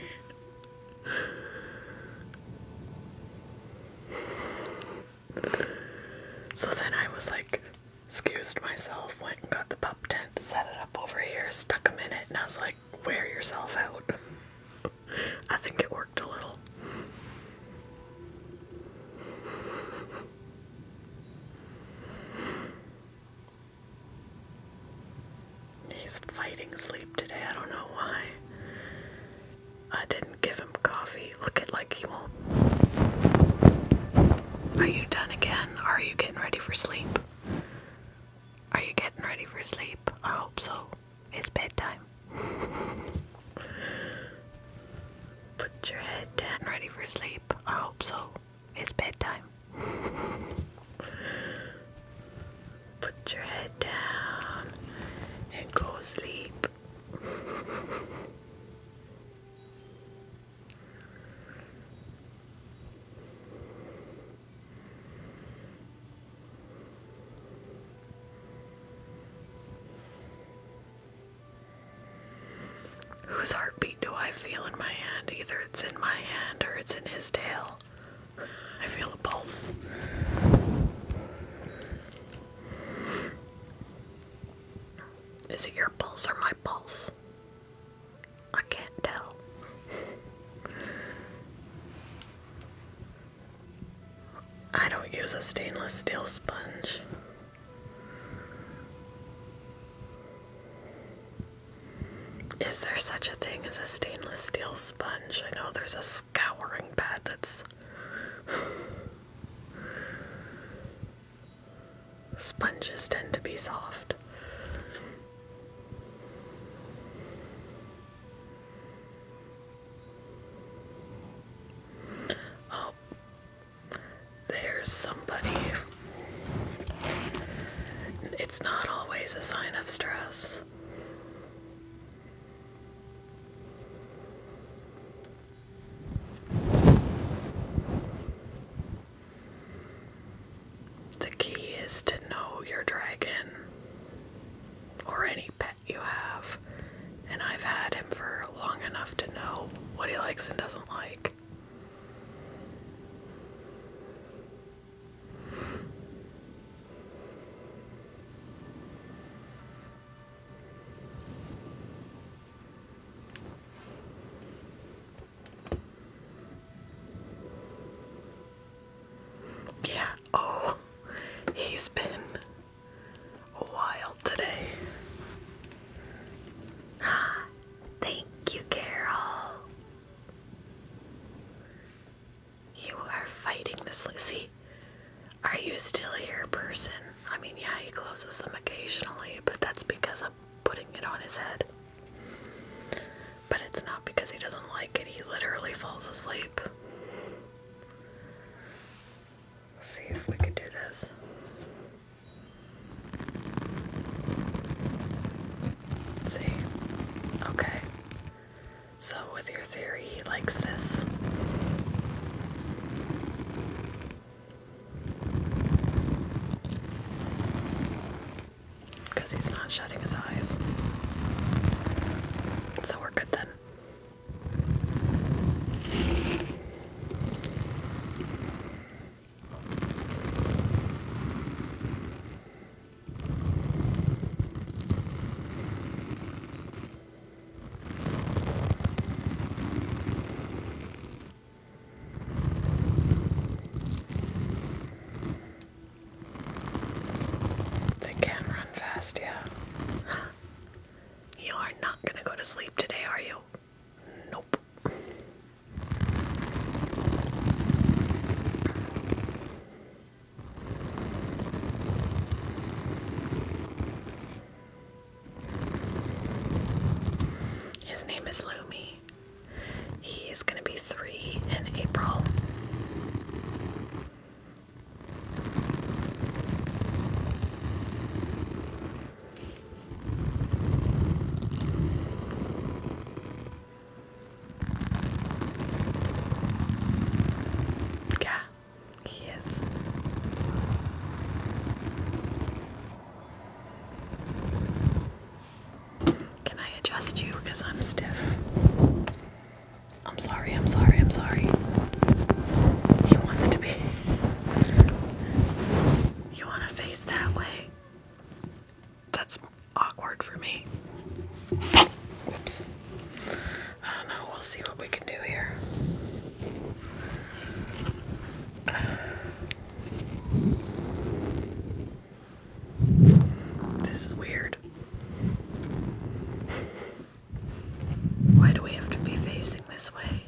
So then I was like, excused myself, went and got the pup tent, set it up over here, stuck him in it, and I was like, wear yourself out. I think it worked a little. He's fighting sleep today, I don't know why. I didn't give him coffee. Look at like he won't. Are you done again? Or are you getting ready for sleep? Are you getting ready for sleep? I hope so. It's bedtime. Put your head down. Ready for sleep? I hope so. It's bedtime. Put your head down and go sleep. Whose heartbeat do I feel in my hand? Either it's in my hand or it's in his tail. I feel a pulse. Is it your pulse or my pulse? I can't tell. I don't use a stainless steel sponge. Is there such a thing as a stainless steel sponge? I know there's a scouring pad that's... Sponges tend to be soft. Oh, there's somebody. It's not always a sign of stress. To know your dragon or any pet you have, and I've had him for long enough to know what he likes and doesn't like. Yeah, oh, he's been wild today. Thank you, Carol. You are fighting this. See, are you still here, person? I mean, yeah, he closes them occasionally, but that's because I'm putting it on his head. But it's not because he doesn't like it. He literally falls asleep. Let's see if we could do this. See? Okay. So with your theory, he likes this. not shutting his eyes. So we're good then. They can run fast, yeah. You are not gonna go to sleep today, are you? Nope. His name is Lumi. He is gonna be 3 in April. Yeah, he is. Can I adjust you because I'm stiff? I'm sorry, I'm sorry, I'm sorry. He wants to be. You want to face that way? That's awkward for me. Whoops. I don't know, we'll see what we can do here. This is weird. Why do we have to be facing this way?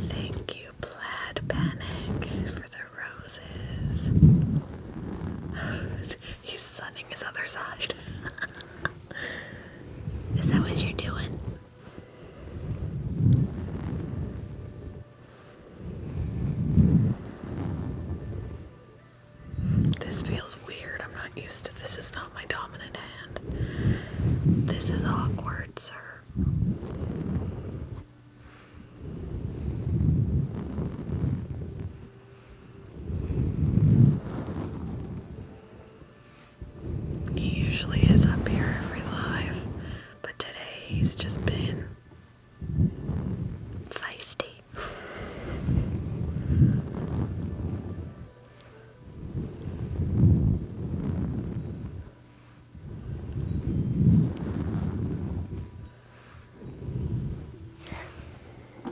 Thank you, Plaid Panic, for the roses. He's sunning his other side. Is that what you're doing? This feels weird. I'm not used to this. Is not my dominant hand. This is awkward, sir. He usually is up here every live, but today he's just been feisty.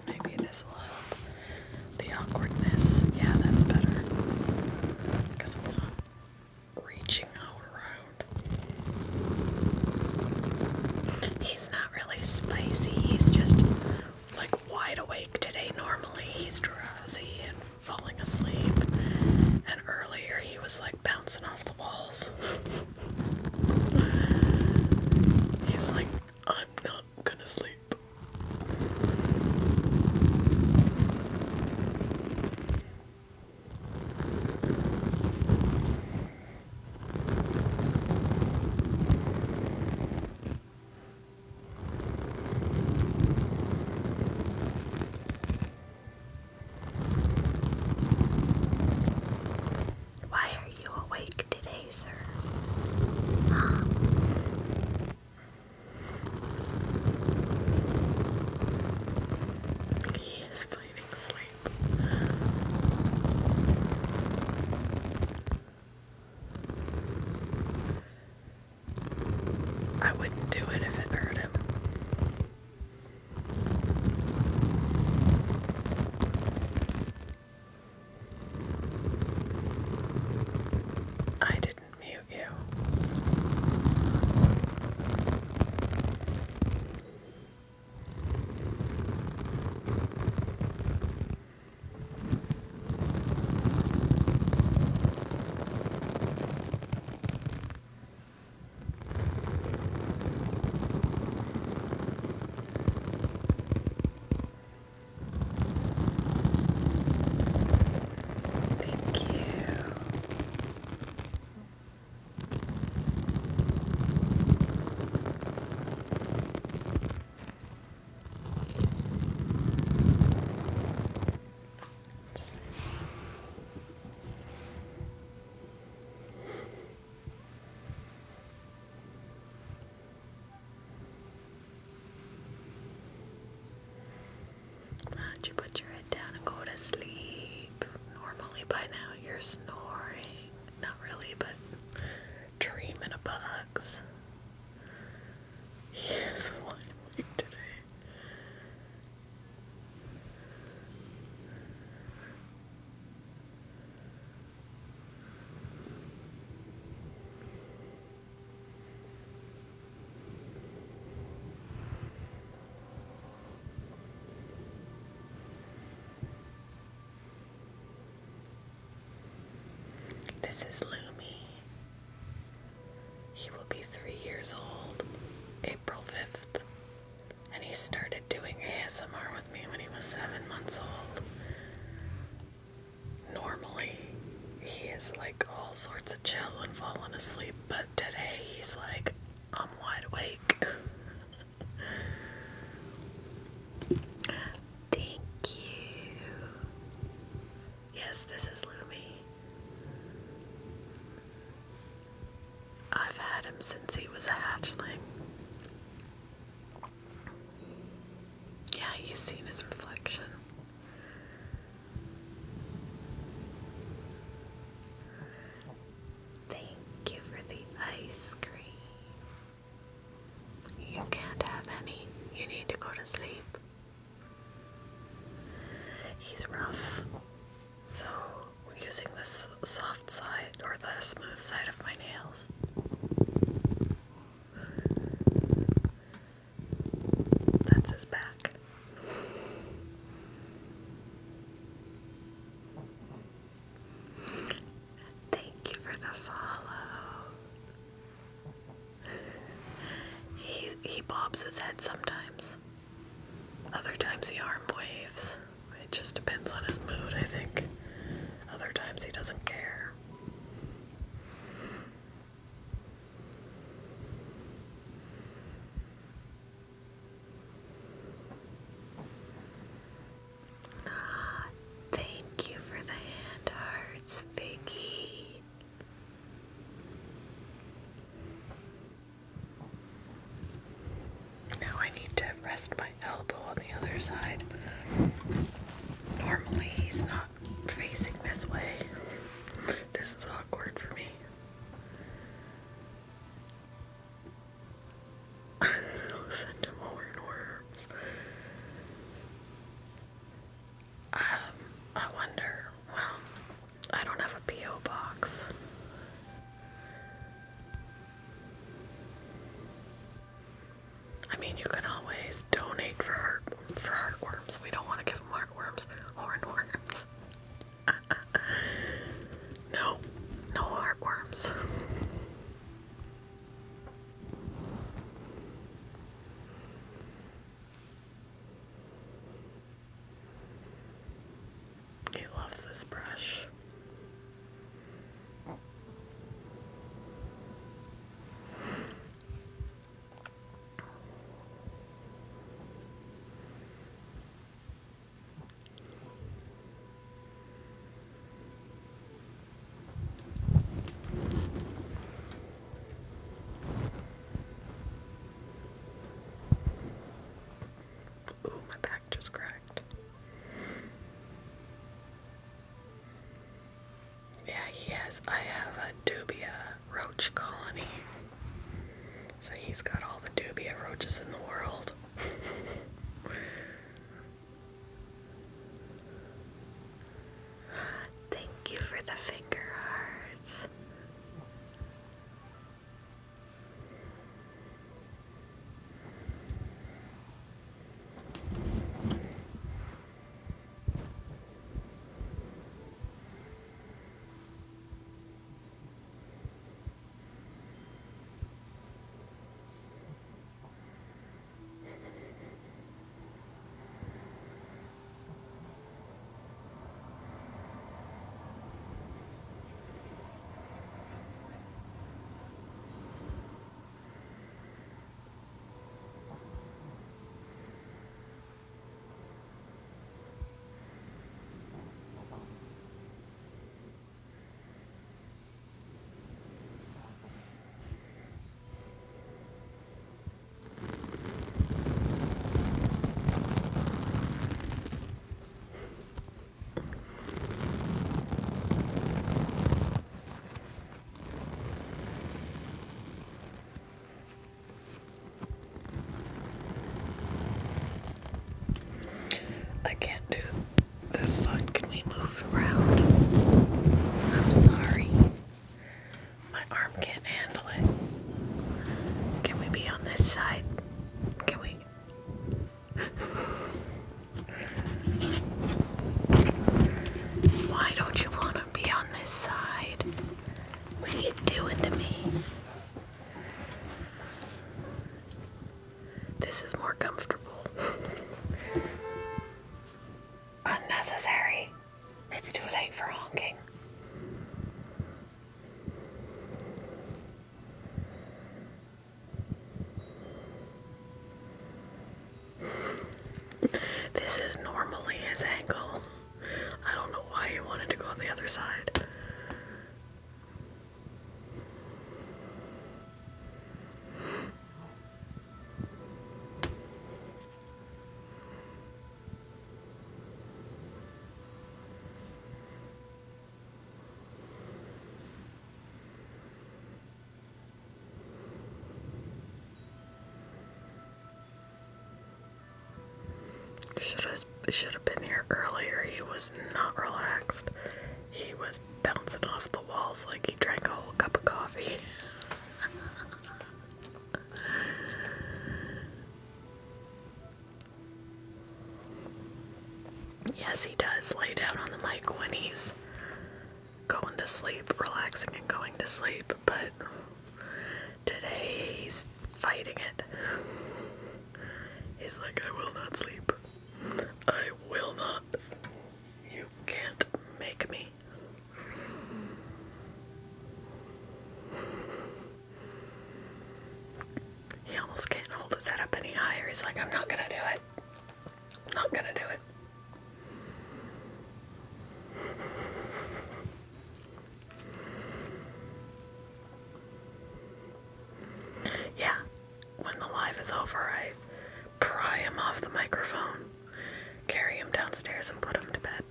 Maybe this will help. The awkwardness. Yeah, that's better. Because I'm not reaching out around. He's not really spicy. He's just like wide awake today. Normally he's drowsy and falling asleep. And earlier he was like bouncing off the walls. He's like, I'm not gonna sleep. Why are you awake today, sir? Huh? He is fighting sleep. I wouldn't do it if it hurt him. I didn't mute you. you're snoring. Not really, but dreaming of bugs. Yes, wide awake today. This is Lumi. He will be 3 years old, April 5th. And he started doing ASMR with me when he was 7 months old. Normally, he is like all sorts of chill and falling asleep, but today he's like, I'm wide awake. Thank you. Yes, this is Lumi. I've had him since he was a hatchling. Yeah, he's seen his reflection. Thank you for the ice cream. You can't have any. You need to go to sleep. He's rough. So, we're using this soft side or the smooth side of my nails. That's his back. Thank you for the follow. He bobs his head sometimes. Other times he arm waves. It just depends on his mood, I think. Other times he doesn't care. Thank you for the hand hearts, Vicky. Now I need to rest my elbow on the other side. Normally he's not facing this way. This is awkward for me. Send him hornworms. I wonder, well, I don't have a P.O. box. I mean, you can always donate for heartworms. We don't want to give them heartworms. Hornworms. No heartworms. He loves this brush. Ooh, my back just cracked. Yeah, I have a dubia roach colony. So he's got all the dubia roaches in the world. Thank you for the finger hearts. for honking. This is normally his angle. I don't know why he wanted to go on the other side. Should have been here earlier. He was not relaxed. He was bouncing off the walls like he drank a whole cup of coffee. Yes, he does lay down on the mic when he's going to sleep, relaxing and going to sleep, but today he's fighting it. He's like, I will not sleep. I will not. You can't make me. He almost can't hold his head up any higher. He's like, I'm not gonna do it. Not gonna do it. Yeah, when the live is over, I pry him off the microphone, carry him downstairs, and put him to bed.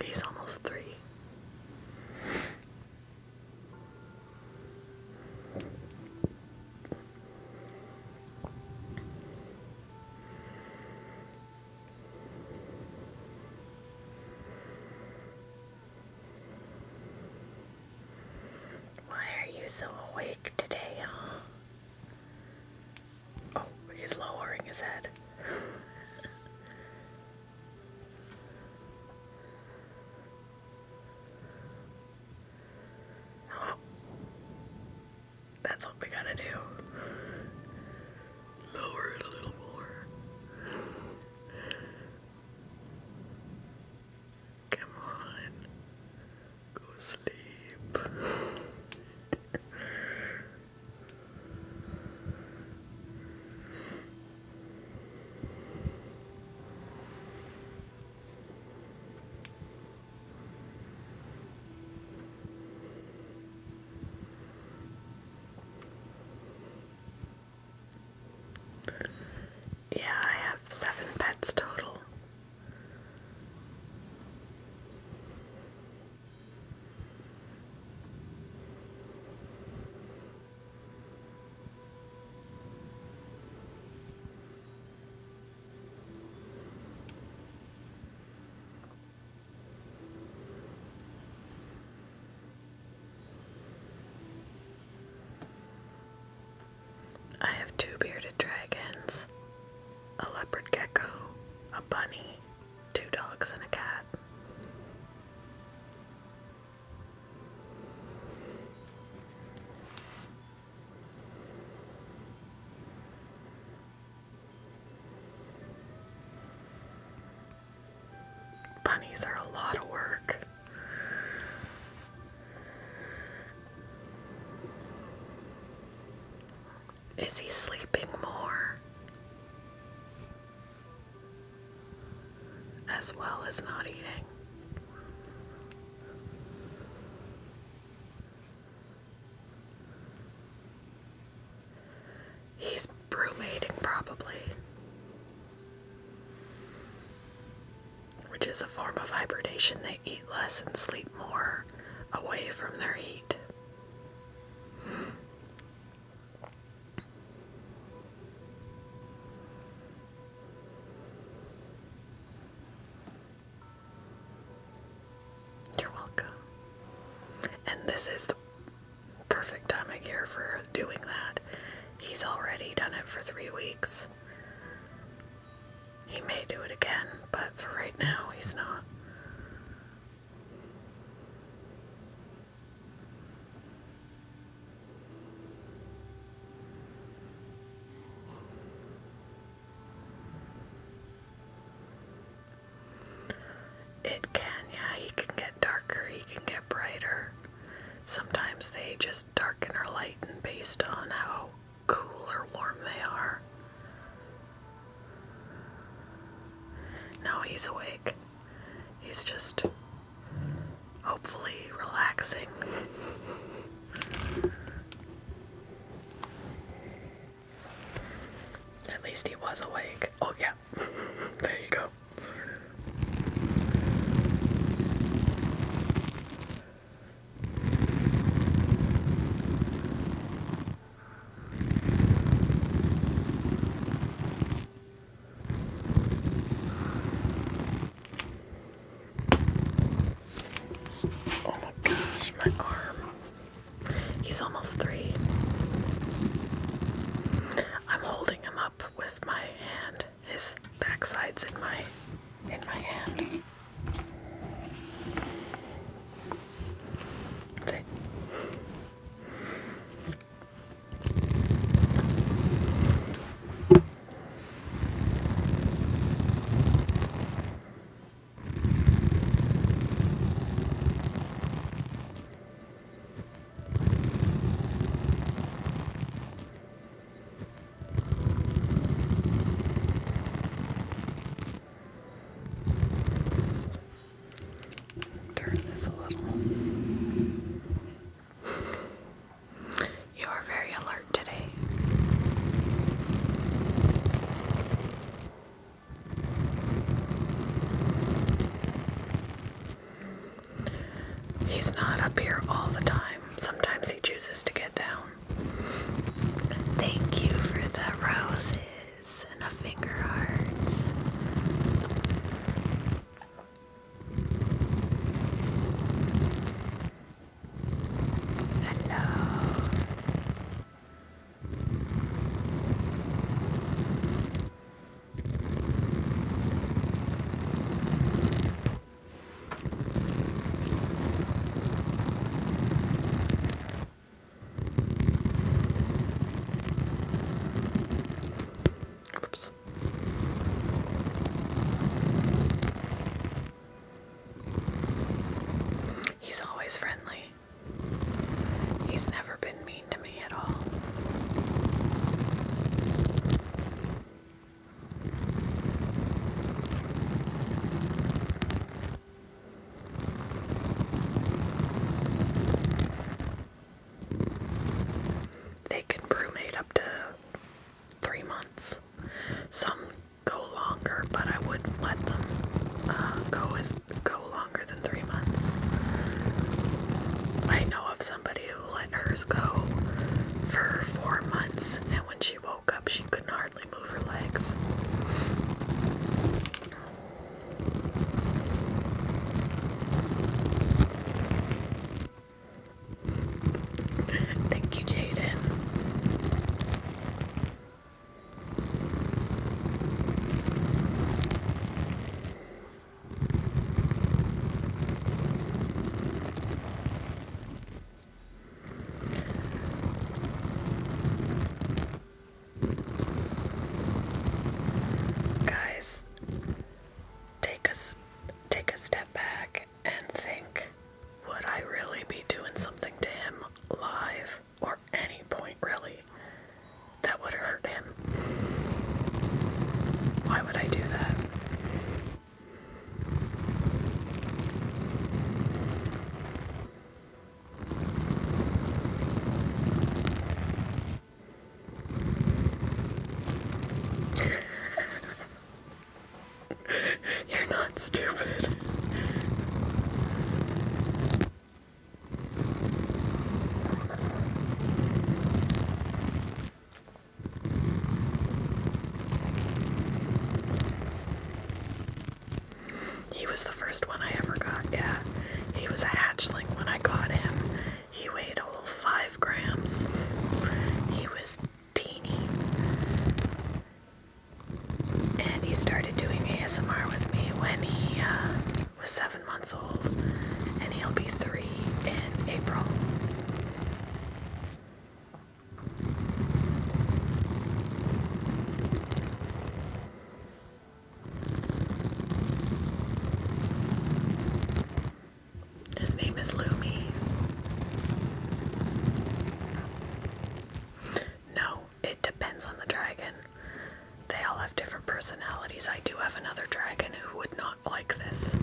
He's almost 3. Why are you so awake today, huh? Oh, he's lowering his head. Oh, that's what we gotta do. Lower it a little more. Come on. Go sleep. Yeah, I have 7 pets total. I have 2 bearded dragons, a leopard gecko, a bunny, 2 dogs, and a cat. Bunnies are a lot of work. Is he sleeping more? As well as not eating? He's brumating, probably. Which is a form of hibernation. They eat less and sleep more away from their heat. You're welcome. And this is the perfect time of year for doing that. He's already done it for 3 weeks. He may do it again, but for right now, he's not. Sometimes they just darken or lighten based on how cool or warm they are. No, he's awake. He's just hopefully relaxing. At least he was awake. Oh yeah, there you go. Oh my gosh, my arm. He's almost 3. I'm holding him up with my hand. His backside's in my hand. See? Turn this a little. You are very alert today. He's not up here all the time. Sometimes he chooses to get down. Thank you for the roses and the finger hearts. Hello. Oops. He's always friendly. He's never been mean to me at all. They can brumate up to 3 months. Some go longer, but I wouldn't let them go longer than 3 months. I know of somebody who let hers go for 4 months, and when she woke up, she couldn't hardly move her legs. Thank you, Jaden. Guys, take a step back and think, would I really be doing something to him live, or any point really, that would hurt him? Why would I do that? You're not stupid. He was the first one I ever got, yeah. He was a hatchling when I got him. He weighed a whole 5 grams. He was teeny. And he started doing ASMR with me when he was 7 months old. And he'll be 3 in April. His name is Lou. dragon who would not like this.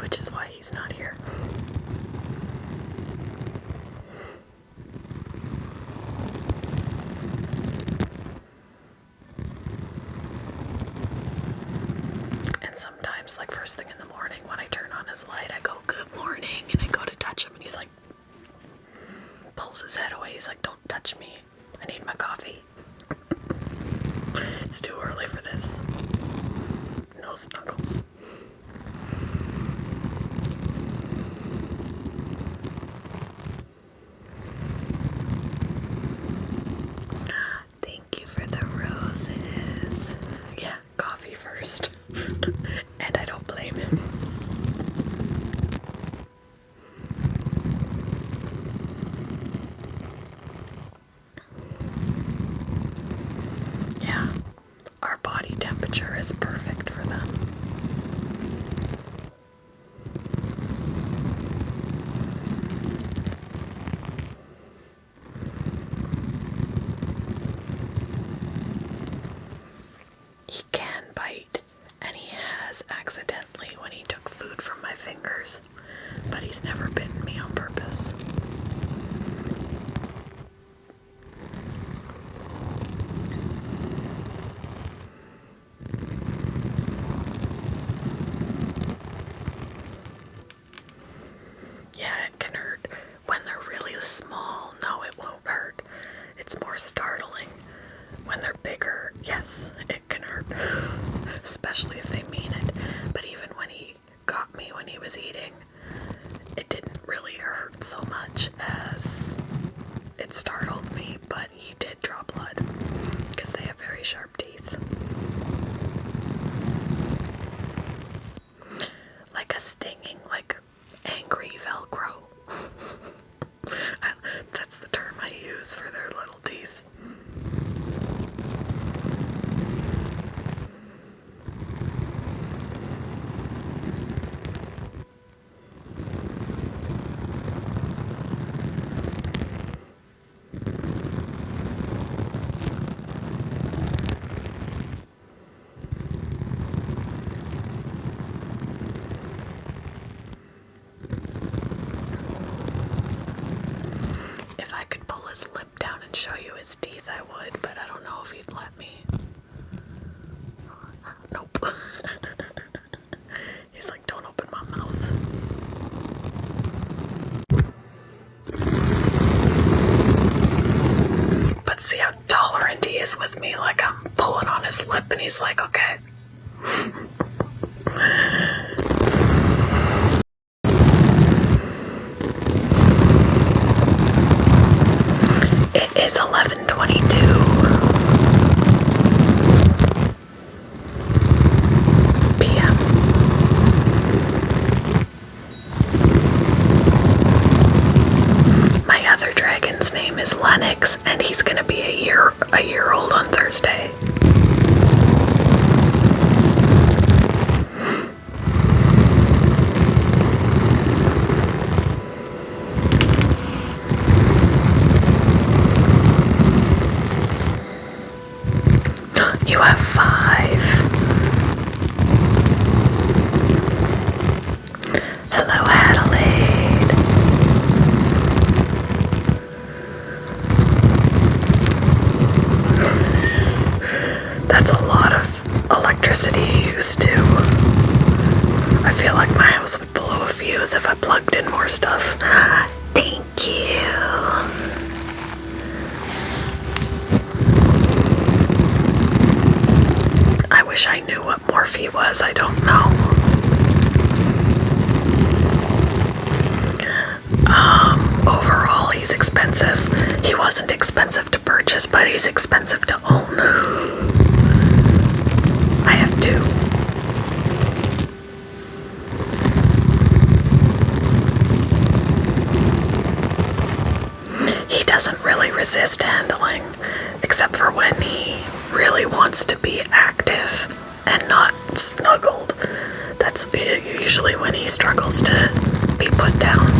Which is why he's not here. And sometimes, like first thing in the morning, when I turn on his light, I go, "Good morning," and I go to touch him, and he's like, pulls his head away. He's like, "Don't touch me. I need my coffee." It's too early for this. No snuggles. Thank you for the roses. Yeah, coffee first. And I don't blame him. Yeah, our body temperature is perfect for them. He can bite, and he has accidentally when he took food from my fingers, but he's never bitten me on purpose. Yeah, it can hurt. When they're really small, no, it won't hurt. It's more startling. When they're bigger, yes, it can hurt. Especially if they mean it. But even when he got me when he was eating, it didn't really hurt so much as it startled me, but he did draw blood because they have very sharp teeth. Like a stinging, like angry Velcro. That's the term I use for their little teeth. If I could pull his lip down and show you his teeth, I would, but I don't know if he'd let me. Nope. He's like, "Don't open my mouth." But see how tolerant he is with me, like I'm pulling on his lip and he's like, "Okay." It is 11:22 p.m. My other dragon's name is Lennox, and he's gonna be a year old on Thursday. You have 5. Hello, Adelaide. That's a lot of electricity to use too. I feel like my house would blow a fuse if I plugged in more stuff. Thank you. I wish I knew what Morphe was. I don't know. Overall, he's expensive. He wasn't expensive to purchase, but he's expensive to own. I have 2. He doesn't really resist handling, except for when he really wants to be active and not snuggled. That's usually when he struggles to be put down.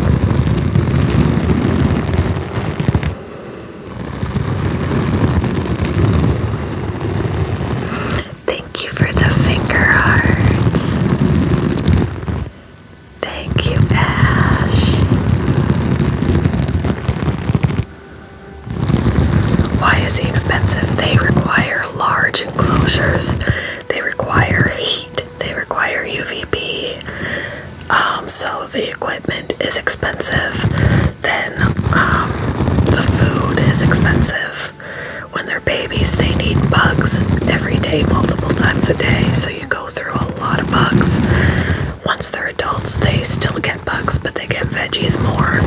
babies, they need bugs every day, multiple times a day, so you go through a lot of bugs. Once they're adults, they still get bugs, but they get veggies more.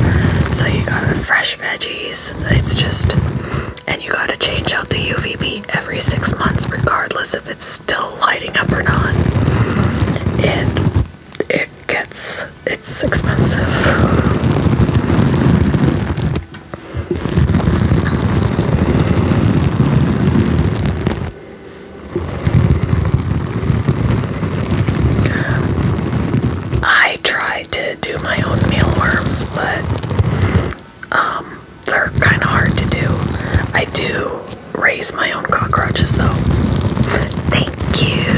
So you gotta fresh veggies. It's just, and you gotta change out the UVB every 6 months, regardless if it's still lighting up or not. And it's expensive. I try to do my own mealworms, but they're kind of hard to do. I do raise my own cockroaches though. Thank you.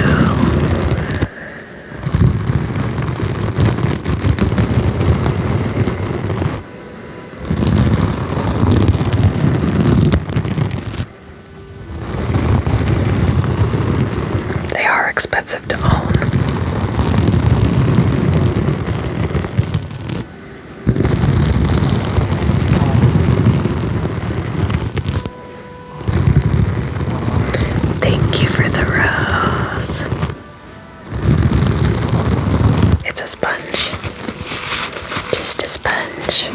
They are expensive to own. Thank you for the rose. It's a sponge. Just a sponge.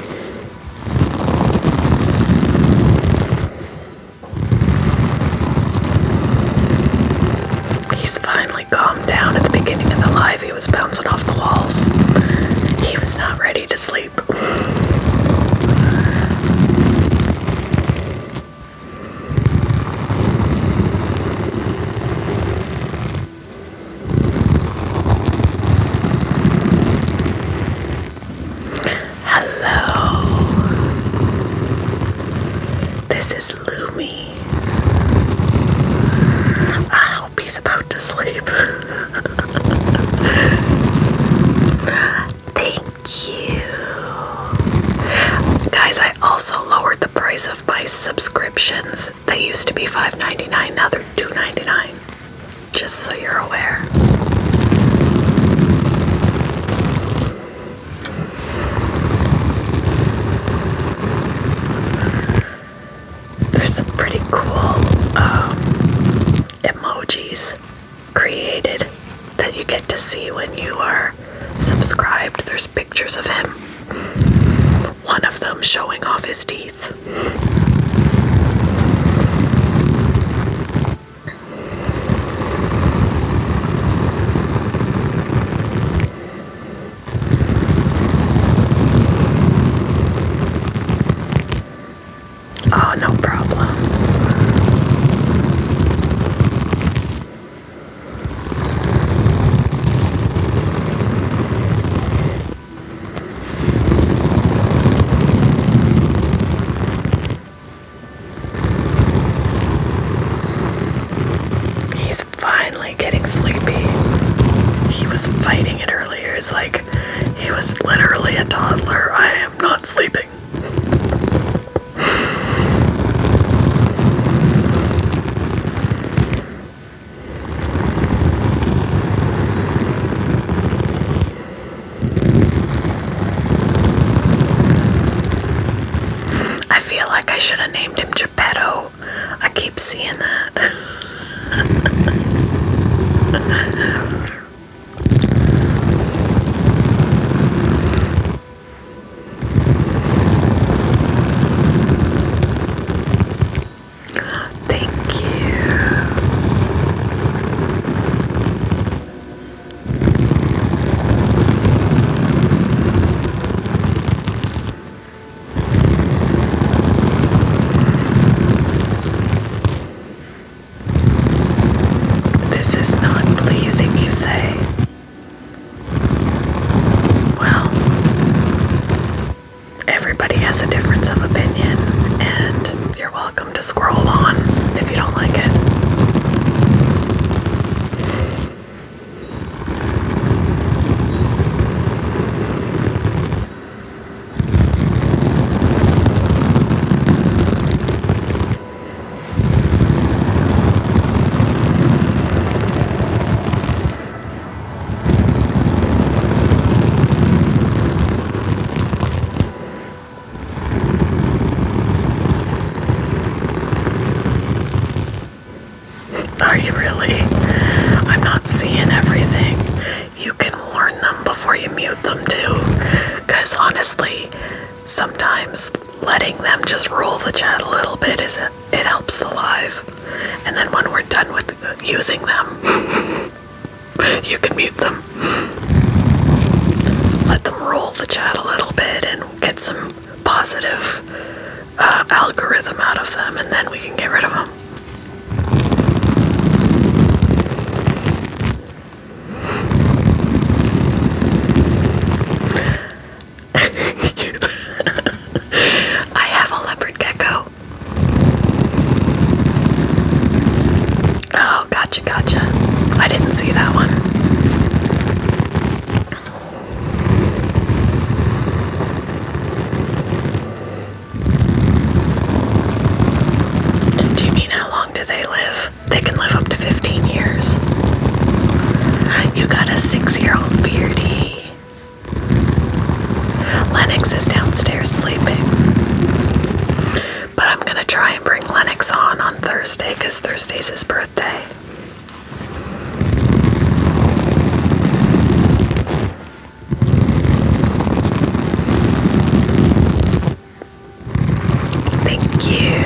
He's finally calmed down. At the beginning of the live, he was bouncing off the walls. He was not ready to sleep. Hello. This is Lumi. I hope he's about to sleep. Thank you. Guys, I also lowered the price of my subscriptions. They used to be $5.99, now they're $2.99. Just so you're aware. There's some pretty cool emojis created that you get to see when you are subscribed. There's pictures of him. One of them showing off his teeth. Oh, no problem. He's finally getting sleepy. He was fighting it earlier. It's like he was literally a toddler. I am not sleeping. I feel like I should have named him Geppetto. I keep seeing that. Thank you. This is not pleasing. Are you really? I'm not seeing everything. You can warn them before you mute them too. Because honestly, sometimes letting them just roll the chat a little bit it helps the live. And then when we're done with using them, you can mute them. Let them roll the chat a little bit and get some positive algorithm out of them, and then we can get rid of them. I have a leopard gecko. Oh, gotcha. I didn't see that one. Do you mean how long do they live? They can live up to 15 years. You got a 6-year-old beardy. Lennox is downstairs sleeping. But I'm gonna try and bring Lennox on Thursday, because Thursday's his birthday. Thank you.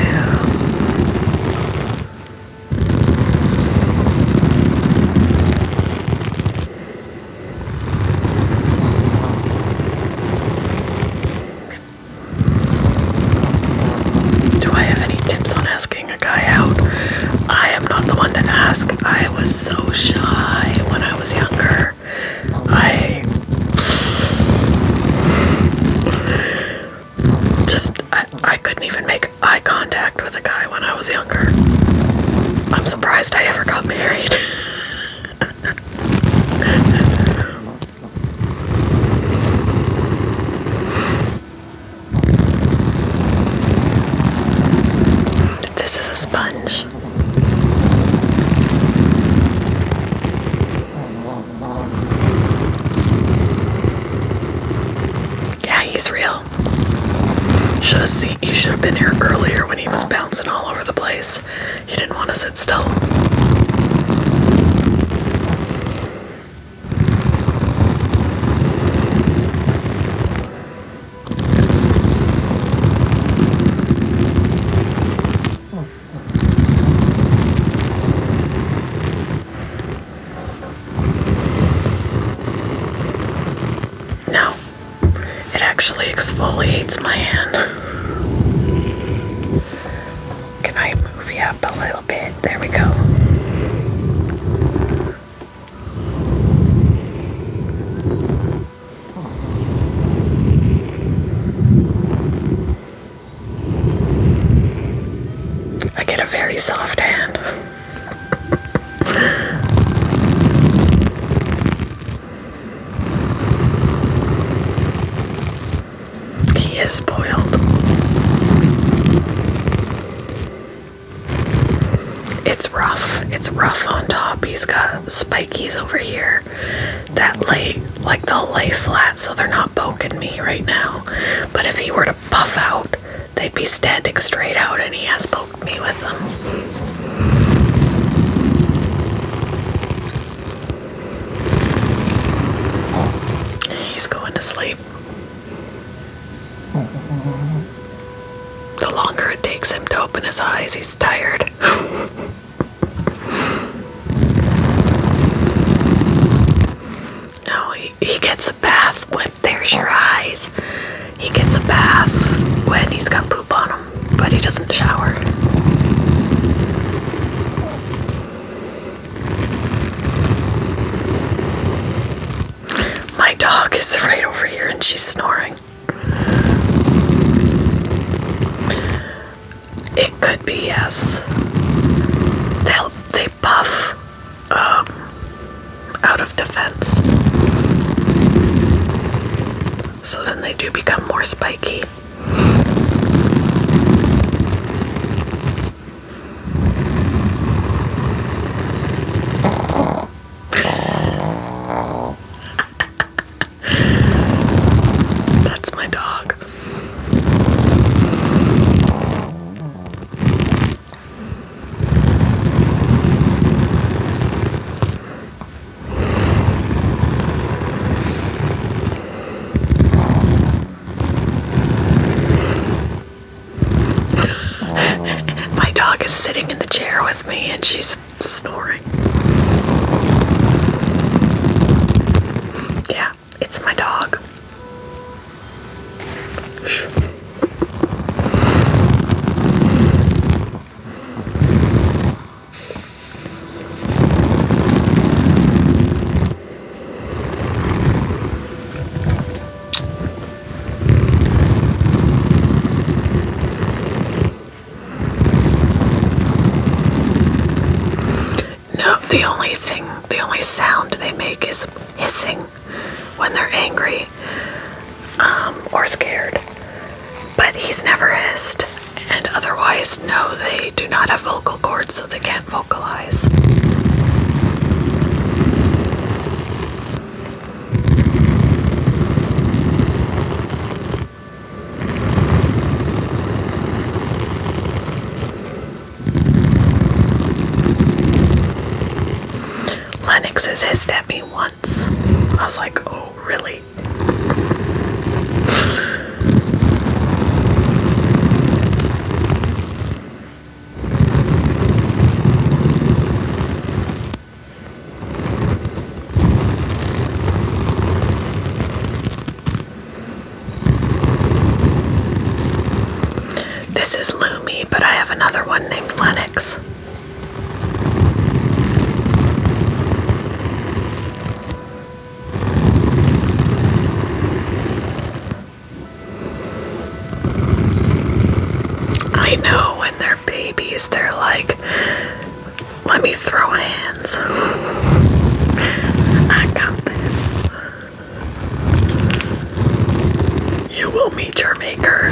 Do I have any tips on asking a guy out? I am not the one to ask. I was so shy when I was younger. I couldn't even make eye contact with a guy when I was younger. I'm surprised I ever got married. This is a sponge. Yeah, he's real. You should have been here earlier when he was bouncing all over the place. You didn't want to sit still. No, it actually exfoliates my hand. Can I move you up a little bit? There we go. I get a very soft hand. He is spoiled. It's rough on top. He's got spikies over here that they'll lay flat so they're not poking me right now. But if he were to puff out, they'd be standing straight out, and he has poked me with them. He's going to sleep. The longer it takes him to open his eyes, he's tired. No, he gets a bath when there's your eyes. He gets a bath when he's got poop on him, but he doesn't shower. My dog is right over here and she's snoring. It could be, yes. They puff out of defense. So then they do become more spiky. That's my dog. me and she's snoring. Yeah, it's my dog. No, the only sound they make is hissing when they're angry, or scared. But he's never hissed, and otherwise, no, they do not have vocal cords, so they can't vocalize. Lennox has hissed at me once. I was like, oh, really? This is Lumi, but I have another one named Lennox. I know when they're babies, they're like, let me throw hands. I got this. You will meet your maker.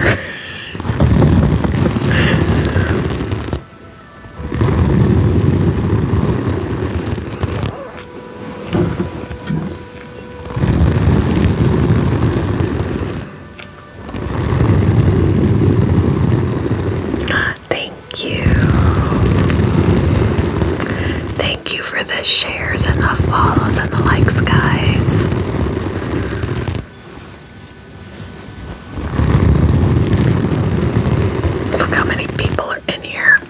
Thank you for the shares and the follows and the likes, guys. Look how many people are in here.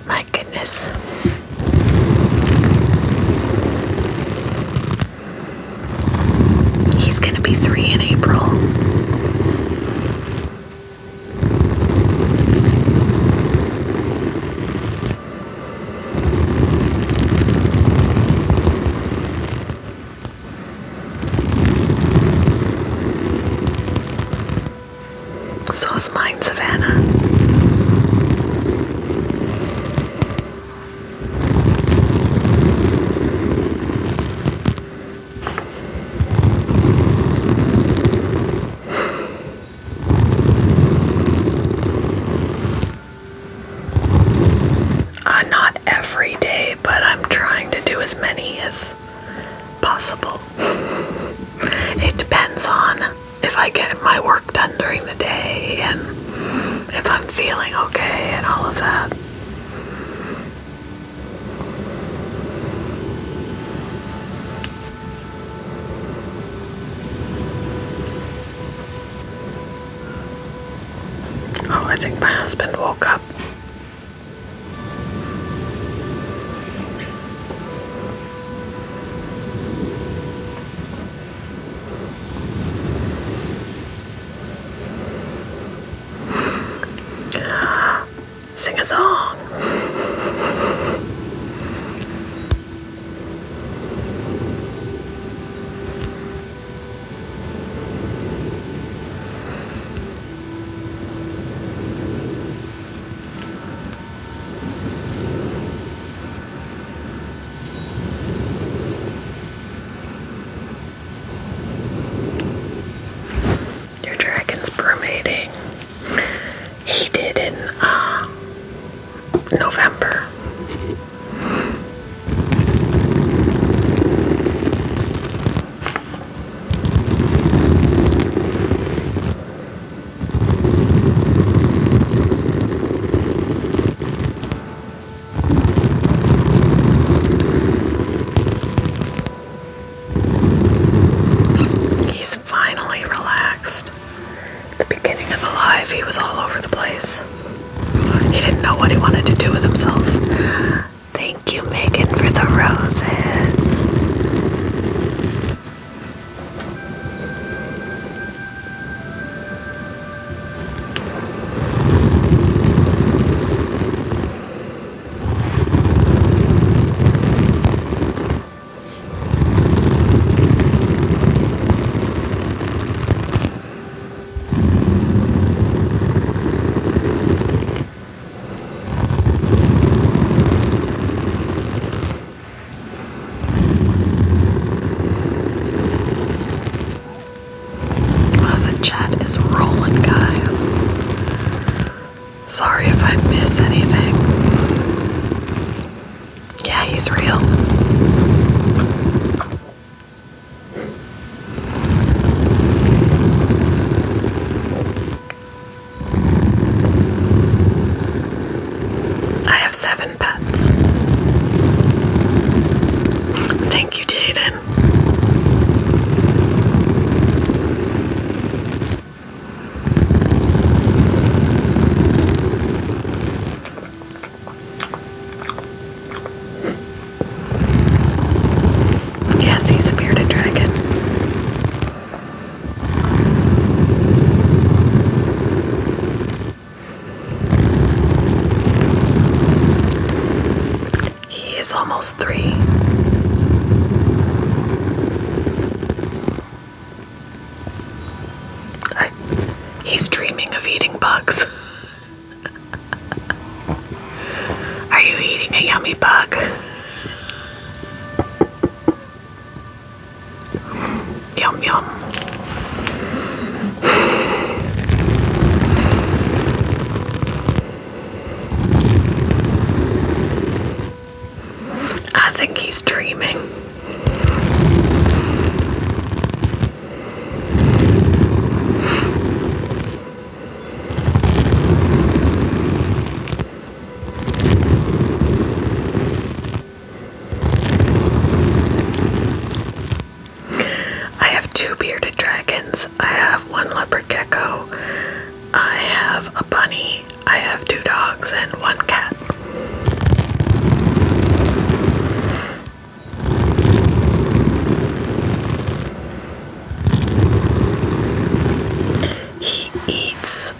My goodness. He's gonna be 3 in April. So is mine, Savannah. Not every day, but I'm trying to do as many as possible. It depends on if I get my work done during the day and if I'm feeling okay and all of that. Oh, I think my husband woke up. Sing a song. Thank you, Megan, for the roses. Sorry if I miss anything. Yeah, he's real. I have 7 pets. Thank you, Jaden. Yes, he's a bearded dragon. He is almost 3. He's dreaming of eating bugs. Are you eating a yummy bug? Yum yum. I think he's dreaming. I have 2 bearded dragons. I have 1 leopard gecko. I have a bunny. I have 2 dogs and 1 cat. He eats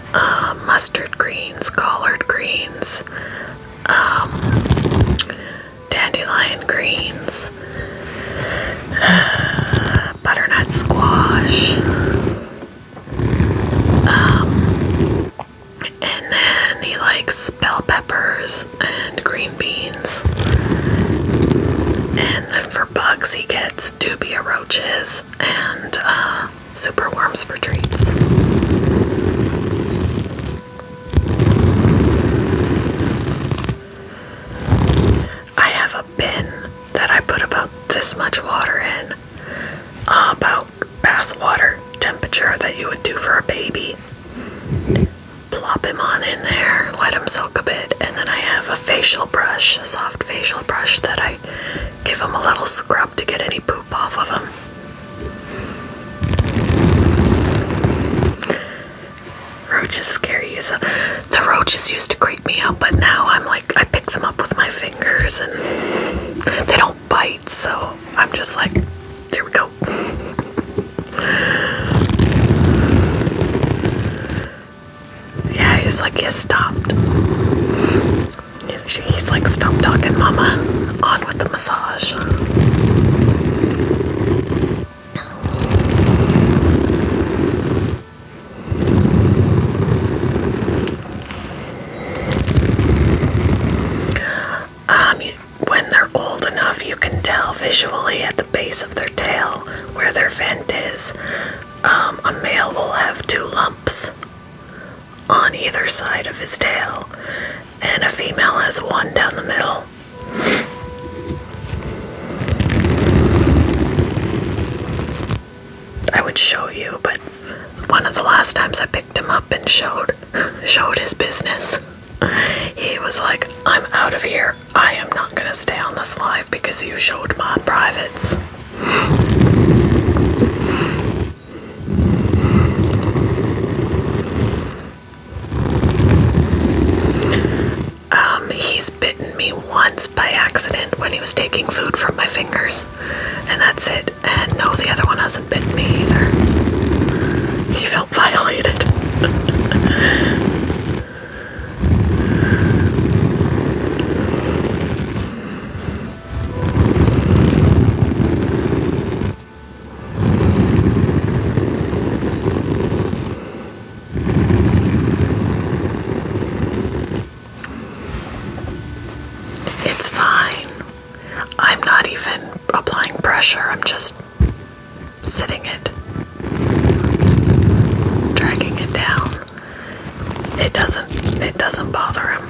mustard greens, collard greens, dandelion greens, butternut squash, and then he likes bell peppers and green beans. And then for bugs, he gets dubia roaches and super worms for treats. I have a bin that I put about this much water in, about bath water temperature that you would do for a baby. Plop him on in there, let him soak a bit, and then I have a facial brush, a soft facial brush that I give him a little scrub to get any poop off of him. Roaches scare you, so the roaches used to creep me out, but now I'm like, I pick them up with my fingers and they don't bite, so I'm just like, there we go. Yeah, he's like, you stopped. He's like, stop talking, mama. On with the massage. When they're old enough, you can tell visually at the base of their tail where their vent is. A male will have 2 lumps on either side of his tail, and a female has 1 down the middle. I would show you, but one of the last times I picked him up and showed his business, he was like, I'm out of here. I am not gonna stay on this live because you showed my privates. He's bitten me once by accident incident when he was taking food from my fingers. And that's it. And no, the other one hasn't bitten me either. He felt violated. It's fine. I'm not even applying pressure. I'm just sitting it, dragging it down. It doesn't bother him.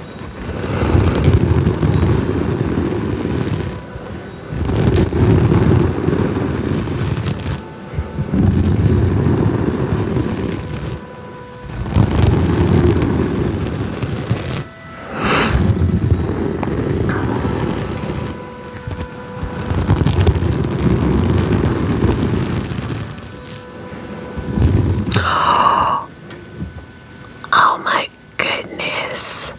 Oh my goodness.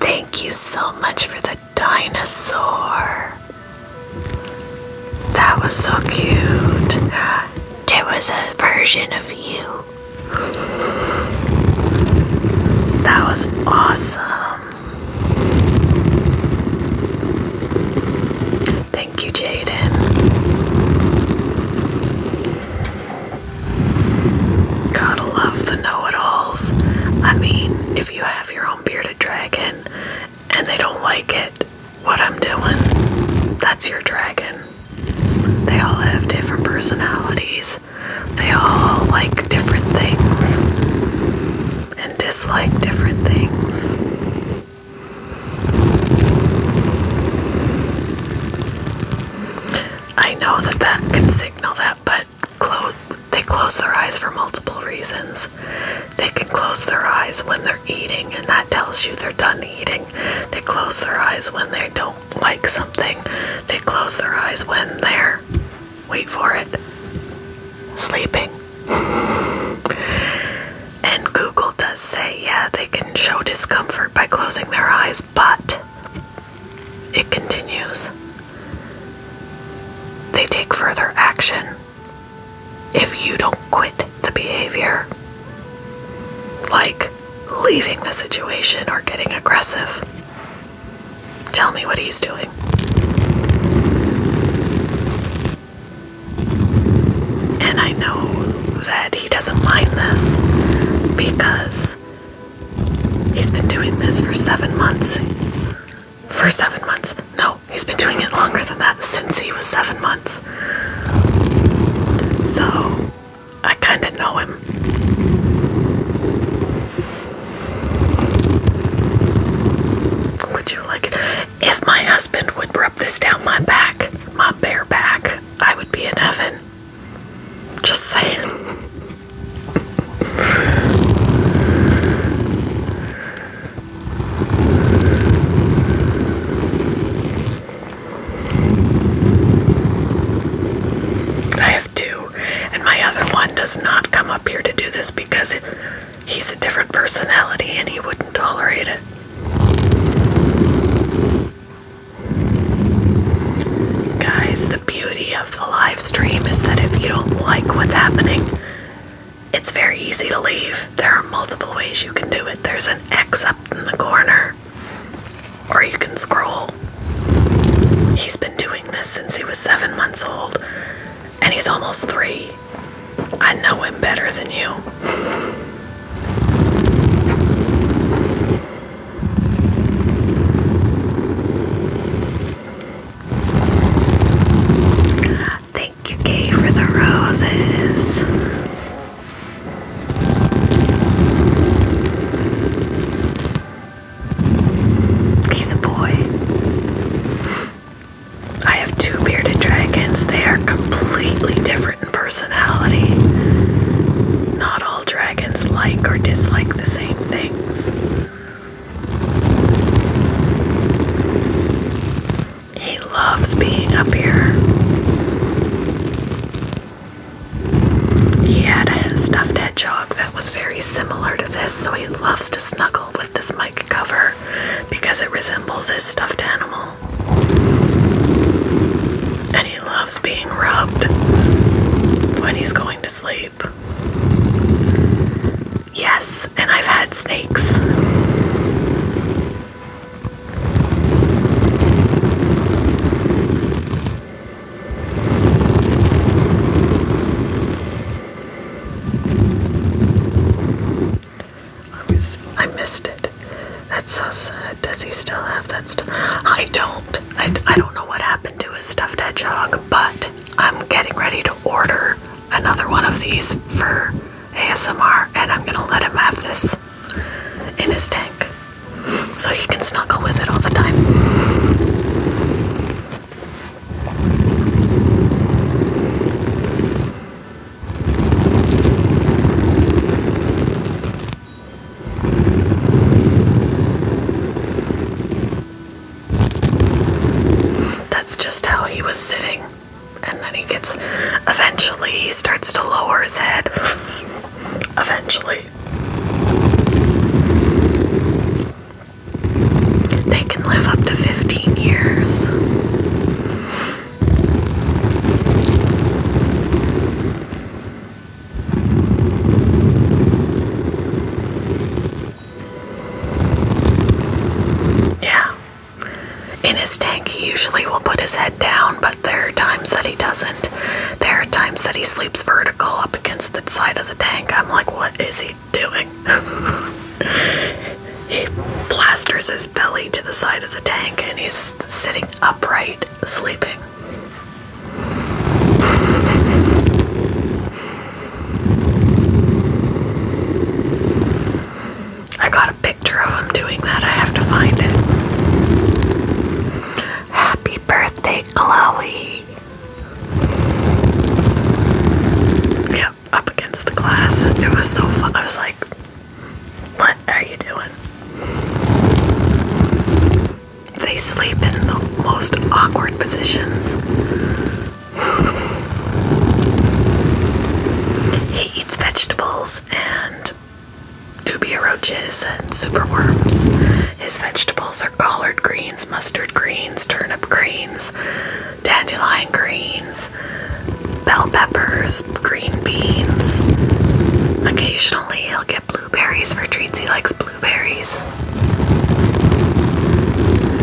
Thank you so much for the dinosaur. That was so cute. There was a version of you. That was awesome. Thank you, Jaden. Gotta love the know-it-alls. I mean, if you have your own bearded dragon and they don't like it, what I'm doing, that's your dragon. They all have different personalities. They all like different things and dislike different things. I know that can signal that, but they close their eyes for multiple reasons. They can close their eyes when they're eating, and that tells you they're done eating. They close their eyes when they don't like something. They close their eyes when they're, wait for it, sleeping. And Google does say, yeah, they can show discomfort by closing their eyes, but it continues. They take further action if you don't quit the behavior, like leaving the situation or getting aggressive. Tell me what he's doing. And I know that he doesn't mind this because he's been doing this for 7 months. For 7 months. No, he's been doing it longer than that, since he was 7 months. So, I kinda know him. Would you like it? If my husband would rub this down my back, my bare back, I would be in heaven. Just saying. I have 2, and my other one does not come up here to do this because he's a different personality and he wouldn't tolerate it. Guys, the beauty of the live stream is that if you don't like what's happening, it's very easy to leave. There are multiple ways you can do it. There's an X up in the corner, or you can scroll. He's been doing this since he was 7 months old, and he's almost 3. I know him better than you. Thank you, Kay, for the roses. He's a boy. I have 2 bearded dragons. They are completely different in personality. Not all dragons like or dislike the same things. He loves being up here. He had a stuffed hedgehog that was very similar to this, so he loves to snuggle with this mic cover because it resembles his stuffed animal. loves being rubbed when he's going to sleep. Yes, and I've had snakes. I missed it. That's so sad. Does he still have that stuff? I don't. I don't know what happened to his stuffed hedgehog, but I'm getting ready to order another one of these for ASMR, and I'm gonna let him have this in his tank so he can snuggle with it all the time. That's just how he was sitting. And then eventually he starts to lower his head. Eventually. They can live up to 15 years. Yeah. In his tank, he usually will put his head down, but there are times that he doesn't. There are times that he sleeps vertical up against the side of the tank. I'm like, what is he doing? He plasters his belly to the side of the tank and he's sitting upright, sleeping. I got a picture of him doing that. I have to find it. Happy birthday, Chloe. Yep, up against the glass. It was so fun. I was like, what are you doing? They sleep in the most awkward positions. He eats vegetables and dubia roaches and superworms. His vegetables are collard greens, mustard greens, turnip greens, dandelion greens, bell peppers, green beans. Occasionally he'll get blueberries for treats. He likes blueberries.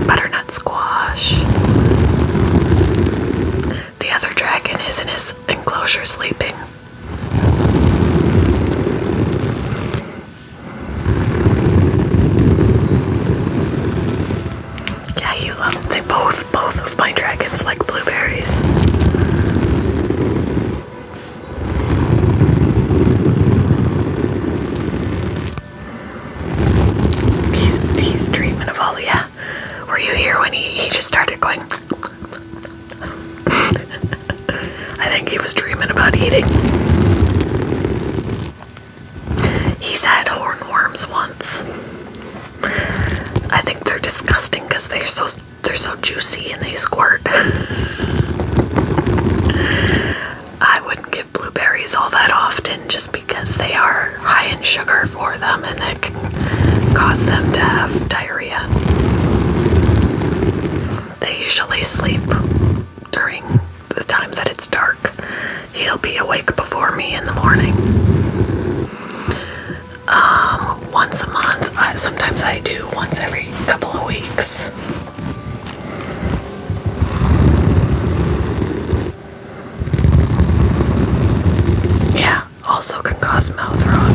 Butternut squash. The other dragon is in his enclosure sleeping. Yeah, they both of my dragons like blueberries. He's dreaming of all, yeah. Were you here when he just started going? I think he was dreaming about eating. He's had hornworms once. I think they're disgusting because they're so juicy and they squirt. I wouldn't give blueberries all that often just because they are high in sugar for them and that can cause them to have diarrhea. They usually sleep during the time that it's dark. He'll be awake before me in the morning. Once a month. Sometimes I do once every couple of weeks. Yeah, also can cause mouth rot.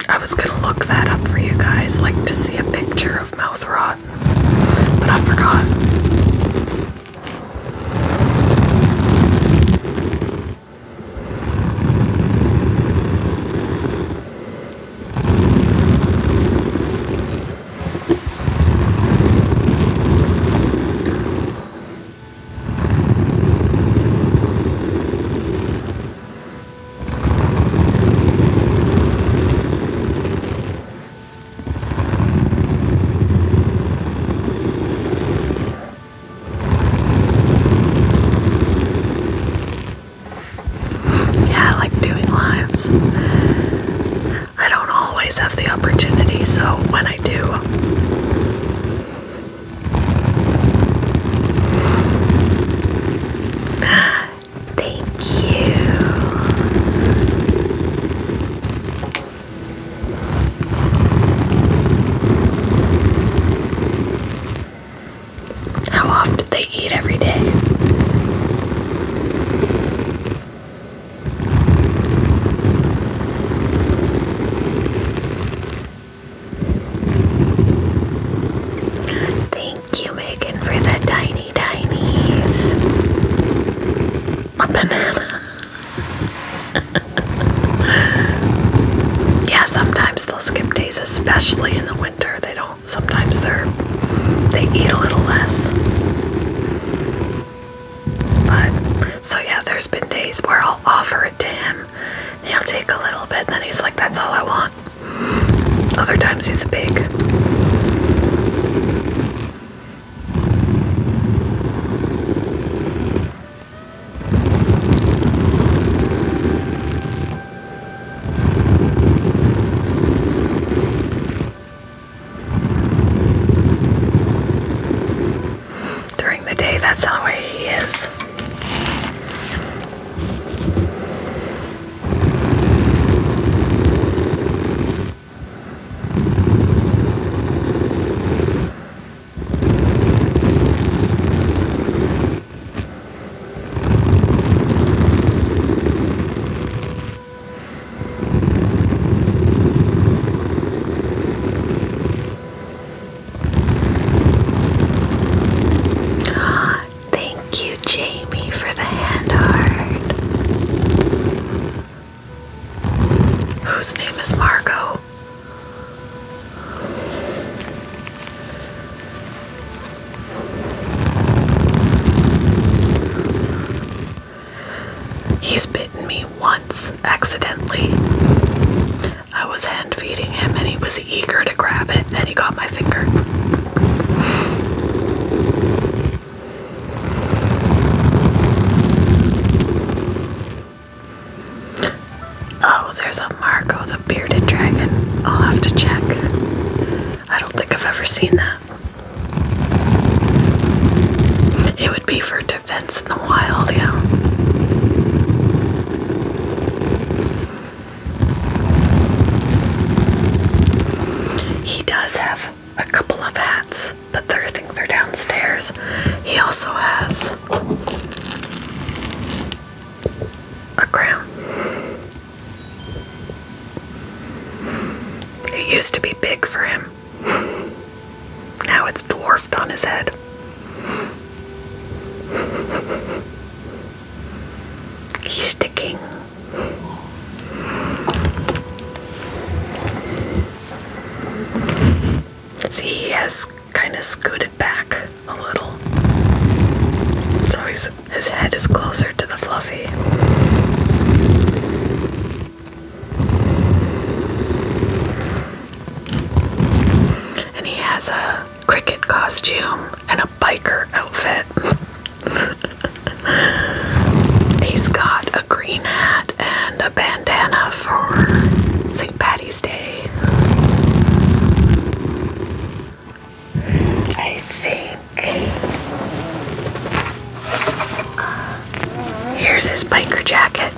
I was gonna look that up for you guys, like to see a picture of mouth rot, but I forgot. they eat every day. Thank you, Megan, for the tiny tinies. A banana. Yeah, sometimes they'll skip days, especially in the winter. They don't. Sometimes they eat a little less. But so yeah, there's been days where I'll offer it to him. He'll take a little bit, and then he's like, "That's all I want." Other times he's a pig. During the day, that's how he is. Thank you, Jamie, for the hand art. Whose name is Margot? He's bitten me once, accidentally. I was hand feeding him and he was eager to grab it and he got my finger. Oh, there's a Margot, the bearded dragon. I'll have to check. I don't think I've ever seen that. It would be for defense in the wild, yeah. He does have a couple of hats, but I think they're downstairs. He also has a crown. It used to be big for him. Now it's dwarfed on his head. He's the king. See, he has kind of scooted back a little. So his head is closer to the fluffy. And he has a cricket costume and a biker outfit. He's got a green hat and a bandana for St. Patty's Day. I think here's his biker jacket.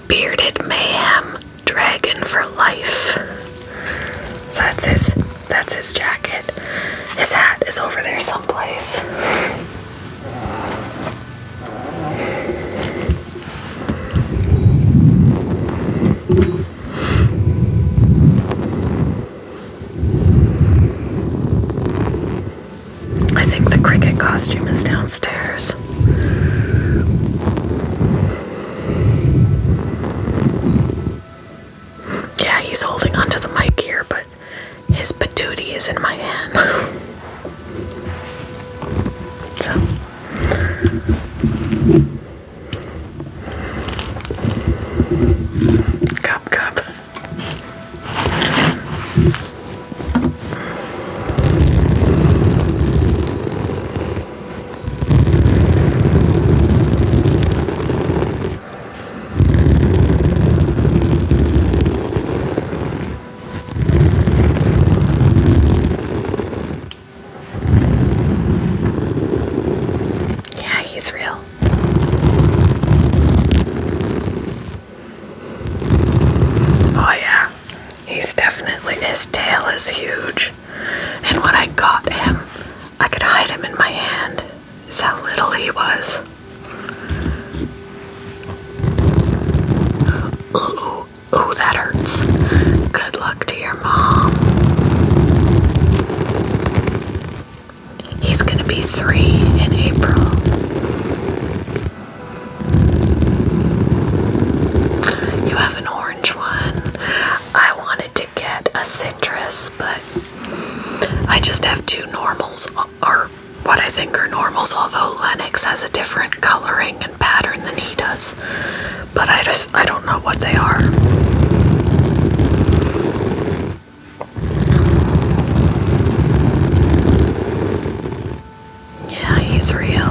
Bearded Mayhem, Dragon for Life. So that's his jacket. His hat is over there someplace. I think the cricket costume is downstairs. Yeah, he's holding onto the mic here, but his patootie is in my hand. So. Cup, cup. He's real. Oh yeah, he's definitely, his tail is huge. And when I got him, I could was. Ooh, that hurts. Good luck to your mom. He's gonna be 3 in April. You have an orange one. I wanted to get a citrus, but I just have 2 normals, or what I think are normals, although Lennox has a different coloring and pattern than he does. But I don't know what they are. Yeah, he's real.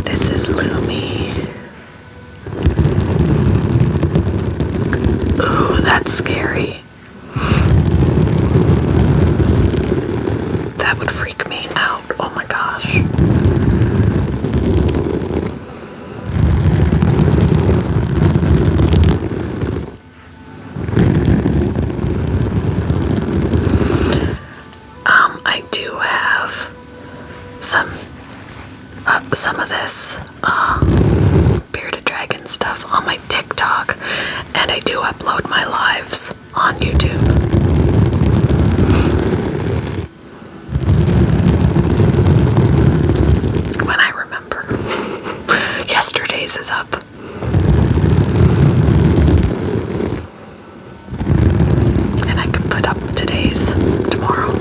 This is Lumi. Ooh, that's scary. That would freak me out. Oh my gosh. I do have some of this bearded dragon stuff on my TikTok, and I do upload my lives on YouTube. When I remember. Yesterday's is up. And I can put up today's tomorrow.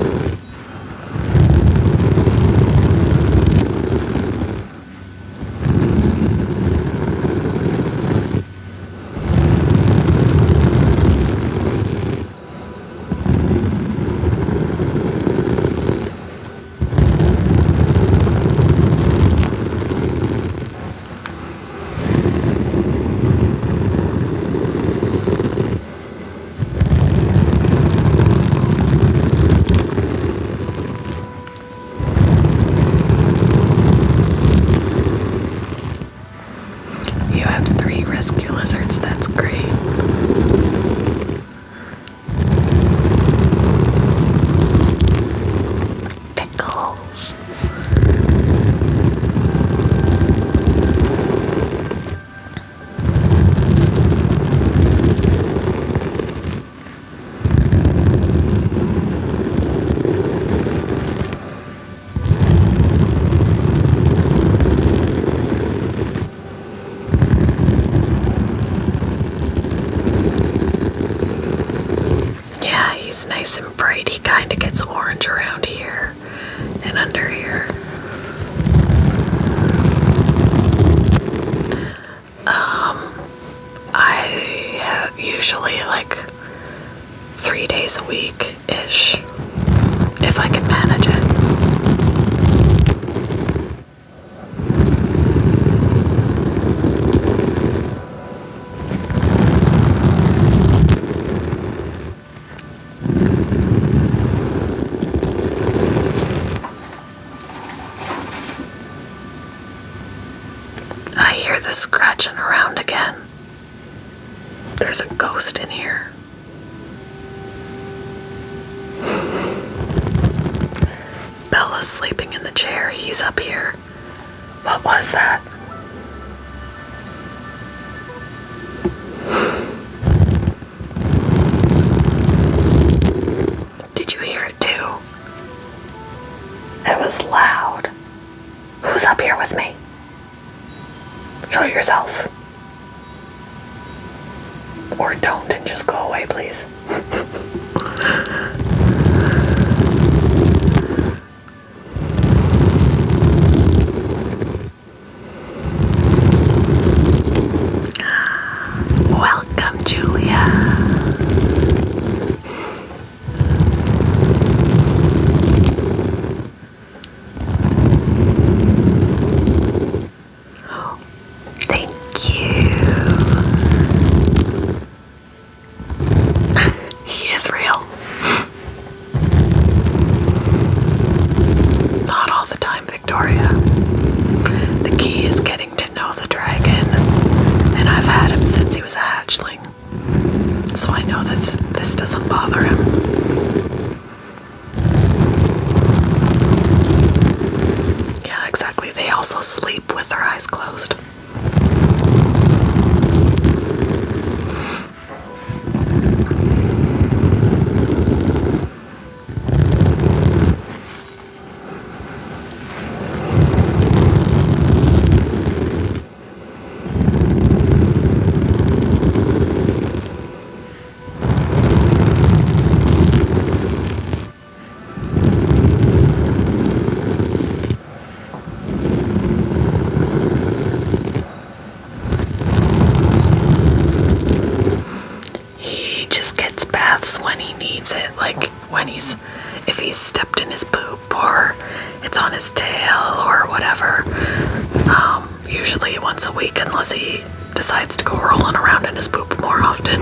You have 3 rescue lizards, that's great. Pickles. He's nice and bright. He kind of gets orange around here and under here. I usually like 3 days a week-ish, if I can manage it. I hear the scratching around again. There's a ghost in here. Bella's sleeping in the chair. He's up here. What was that? Did you hear it too? It was loud. Who's up here with me? Show yourself. Or don't and just go away, please. Welcome, Julia. Thank you. also sleep with their eyes closed. He just gets baths when he needs it, like if he's stepped in his poop or it's on his tail or whatever. Usually once a week, unless he decides to go rolling around in his poop more often.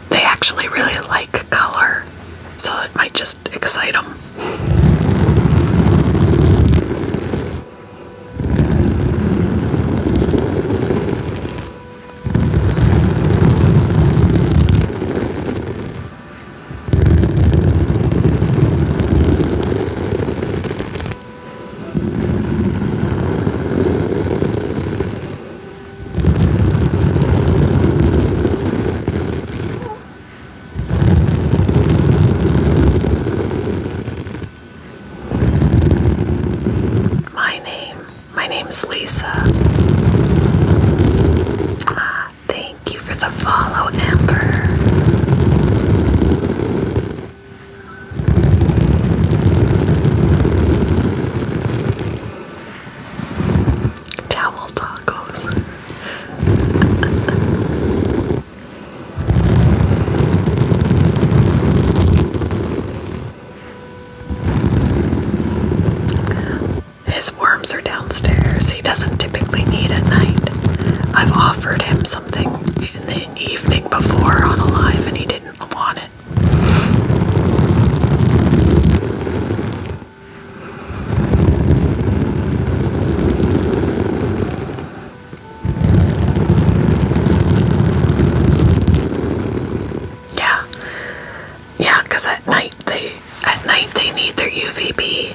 They actually really like color, so it might just excite them. My name's Lisa. Thank you for the follow, Amber. Towel tacos. His worms are downstairs. He doesn't typically eat at night. I've offered him something in the evening before on a live and he didn't want it. Yeah, because at night they need their UVB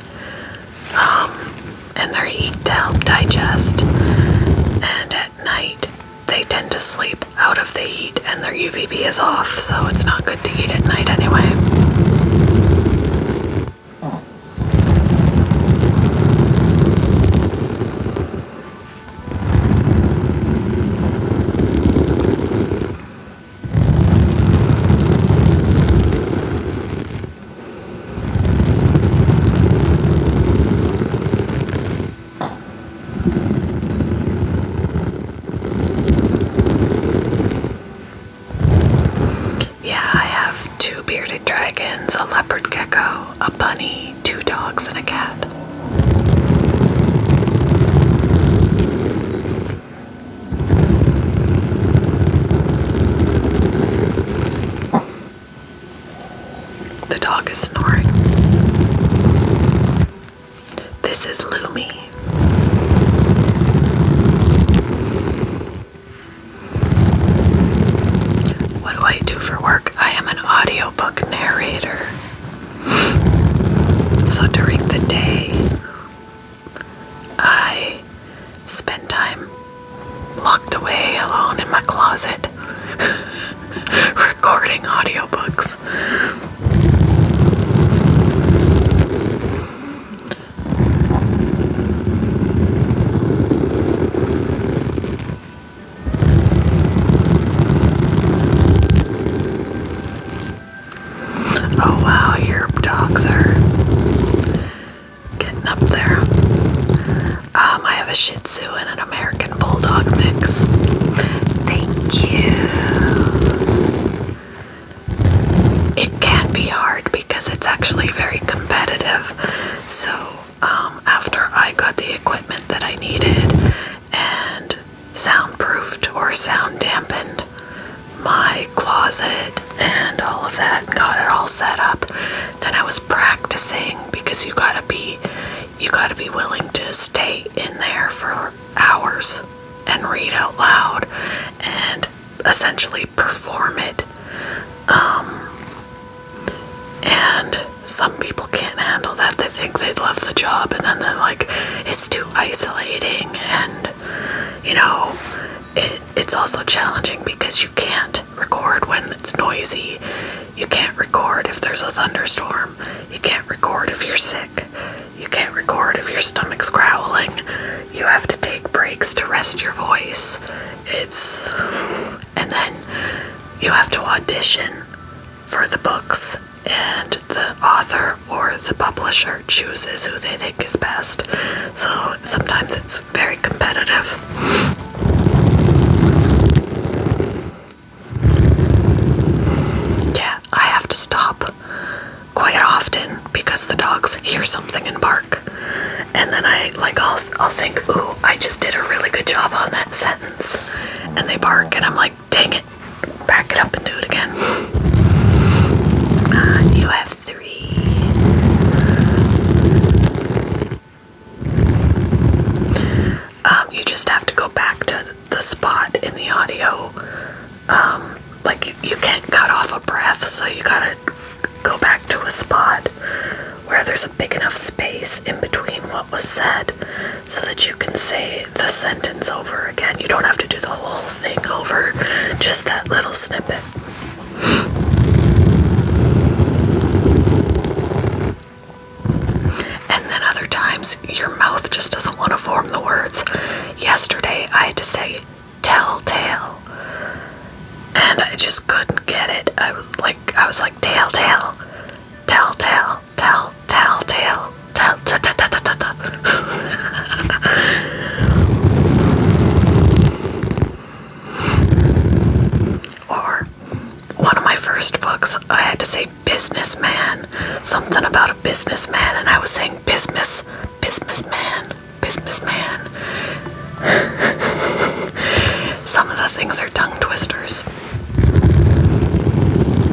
and their heat to help digest. And at night they tend to sleep out of the heat and their UVB is off, so it's not good to eat at night anyway. Bearded dragons, a leopard gecko, a bunny, 2 dogs, and a cat. The dog is snoring. This is Lumi. What do I do for work? I am an audiobook narrator. So during the day, I spend time locked away alone in my closet recording audiobooks. Oh wow, your dogs are getting up there. I have a Shih Tzu and an American Bulldog mix. Thank you. It can be hard because it's actually very competitive. So after I got the equipment that I needed and soundproofed or sound dampened my closet and all of that, and got it all set up, then I was practicing, because you gotta be willing to stay in there for hours and read out loud and essentially perform it And some people can't handle that. They think they'd love the job, and then they're like, it's too isolating, and, you know, it's also challenging because you can't record when it's noisy. You can't record if there's a thunderstorm. You can't record if you're sick. You can't record if your stomach's growling. You have to take breaks to rest your voice. And then you have to audition for the books, and the author or the publisher chooses who they think is best. So sometimes it's very competitive. Yeah, I have to stop quite often because the dogs hear something and bark. And then I'll think, ooh, I just did a really good job on that sentence. And they bark, and I'm like, dang it, back it up and do it again. You have 3. You just have to go back to the spot in the audio. You can't cut off a breath, so you gotta go back to a spot where there's a big enough space in between what was said so that you can say the sentence over again. You don't have to do the whole thing over, just that little snippet. And then other times your mouth just doesn't want to form the words. Yesterday I had to say telltale, and I just couldn't get it. I was like telltale, telltale, telltale, Or one of my first books, I had to say businessman, something about a businessman, and I was saying businessman. Some of the things are tongue twisters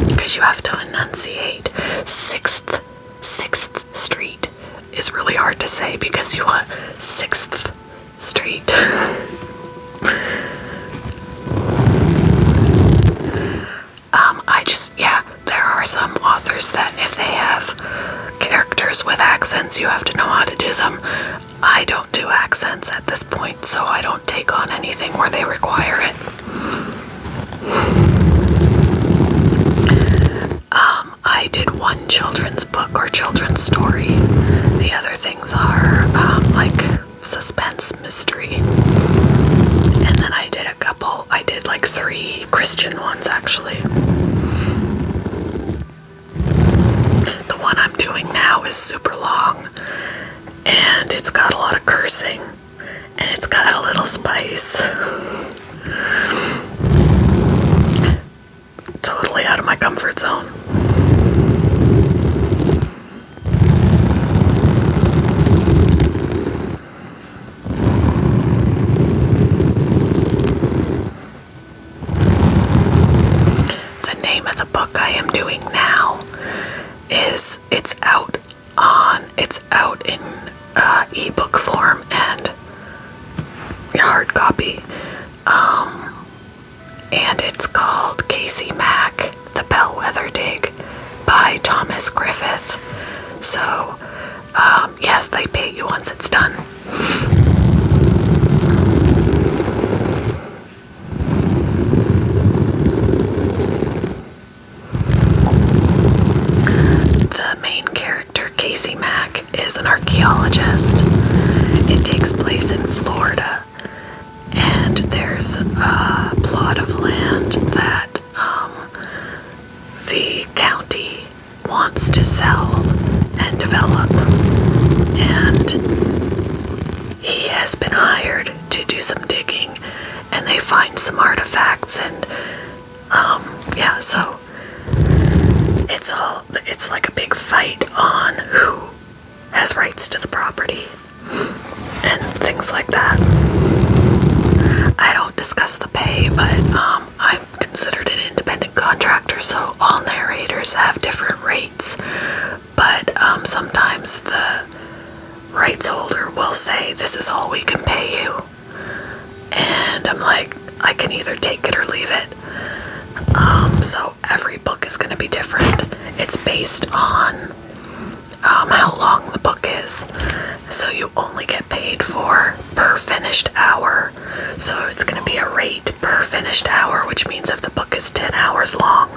because you have to enunciate. Sixth Street is really hard to say because you want 6th Street. There are some authors that if they have characters with accents, you have to know how to do them. I don't do accents at this point, so I don't take on anything where they require it. I did one children's book or children's story. The other things are suspense, mystery. And then I did a couple. I did 3 Christian ones, actually. The one I'm doing now is super long, and it's got a lot of cursing, and it's got a little spice. Totally out of my comfort zone. The name of the book I am doing now is it's out in ebook form and hard copy, and it's called Casey Mack, The Bellwether Dig by Thomas Griffith. So they pay you once it's done. The main character, Casey Mack, is an archaeologist. It takes place in Florida, and there's a plot of land that the county wants to sell and develop, and he has been hired to do some digging, and they find some artifacts, and so it's like a big fight on who has rights to the property and things like that. I don't discuss the pay, but I'm considered an independent contractor, so all narrators have different rates. But sometimes the rights holder will say, this is all we can pay you. And I'm like, I can either take it or leave it. So every book is going to be different. It's based on how long the book is. So you only get paid for per finished hour. So it's going to be a rate per finished hour, which means if the book is 10 hours long,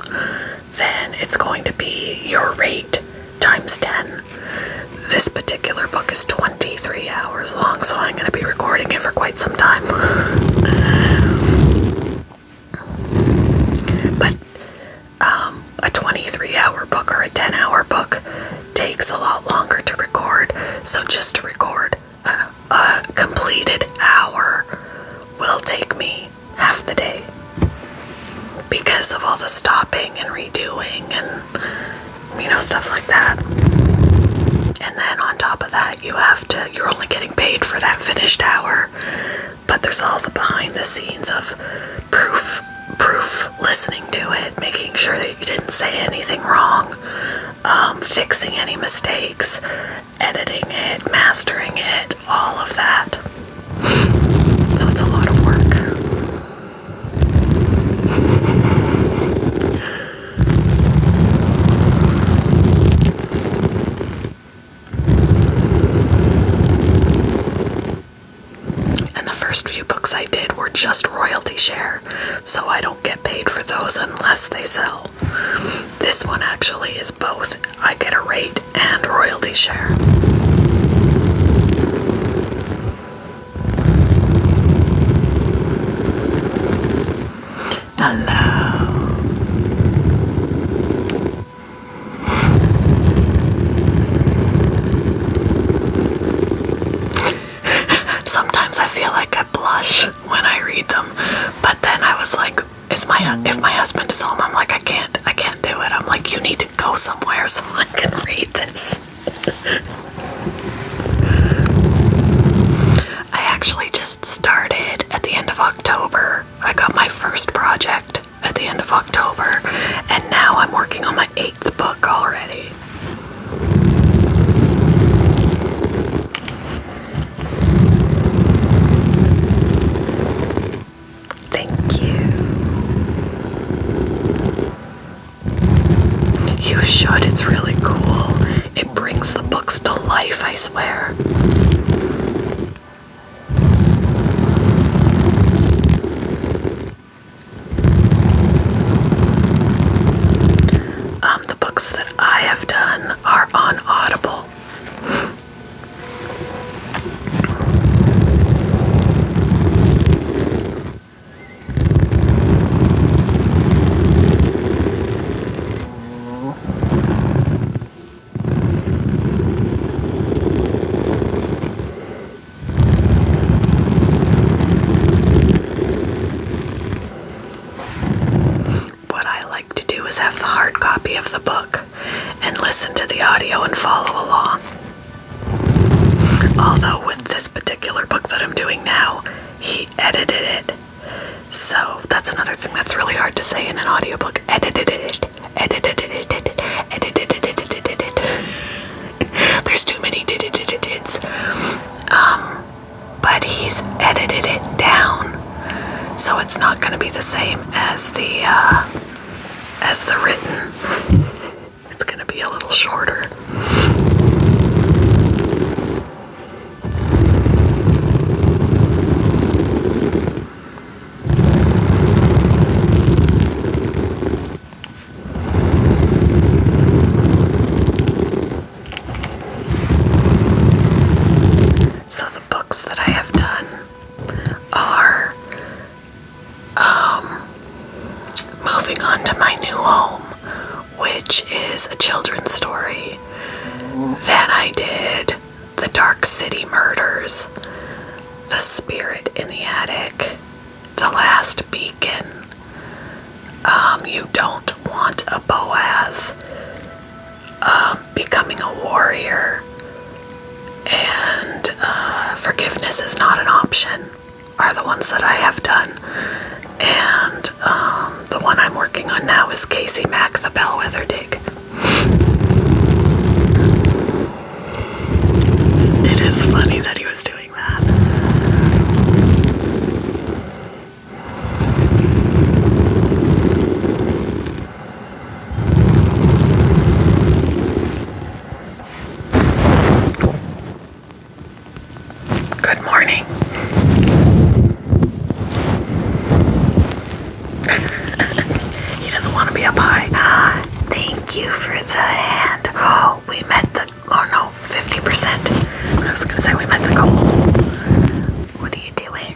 then it's going to be your rate times 10. This particular book is 23 hours long, so I'm going to be recording it for quite some time. But a 23-hour book or a 10-hour book takes a lot longer to record. So just to record a completed hour will take me half the day because of all the stopping and redoing and, stuff like that. And then on top of that, you're only getting paid for that finished hour. But there's all the behind the scenes of proof listening to it, making sure that you didn't say anything wrong, fixing any mistakes, editing it, mastering it, all of that. So it's a lot of work. First few books I did were just royalty share, so I don't get paid for those unless they sell. This one actually is both. I get a rate and royalty share. Hello. Sometimes I feel like I blush when I read them, but then I was like, if my husband is home, I'm like, I can't do it. I'm like, you need to go somewhere so I can read this. I actually just started at the end of October. I got my first project at the end of October, and now I'm working on my 8th book already. You should, it's really cool. It brings the books to life, I swear. The books that I have done are on Audible. Have the hard copy of the book and listen to the audio and follow along. Although with this particular book that I'm doing now, he edited it. So that's another thing that's really hard to say in an audiobook. Edited it. There's too many did-did-did-dids. But he's edited it down. So it's not going to be the same as the written. It's going to be a little shorter. So the books that I have done are moving on to my new home, which is a children's story. Then I did The Dark City Murders, The Spirit in the Attic, The Last Beacon, You Don't Want a Boaz, Becoming a Warrior, and Forgiveness is Not an Option are the ones that I have done. And the one I'm working on now is Casey Mack, The Bellwether Dig. It is funny that he was doing that. doesn't want to be up high. Thank you for the hand. Oh, we met the, oh no, 50%. I was going to say we met the goal. What are you doing?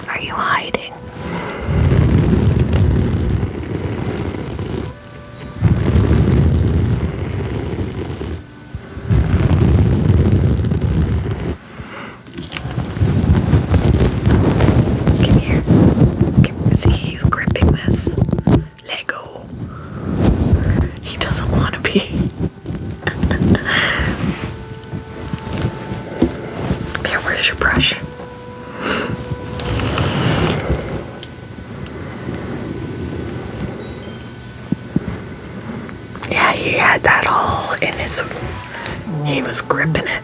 Are you hiding? Come here. See, he's gripping this. Let go. He doesn't want to be. Here, where's your brush? Yeah, he had that all in his... He was gripping it.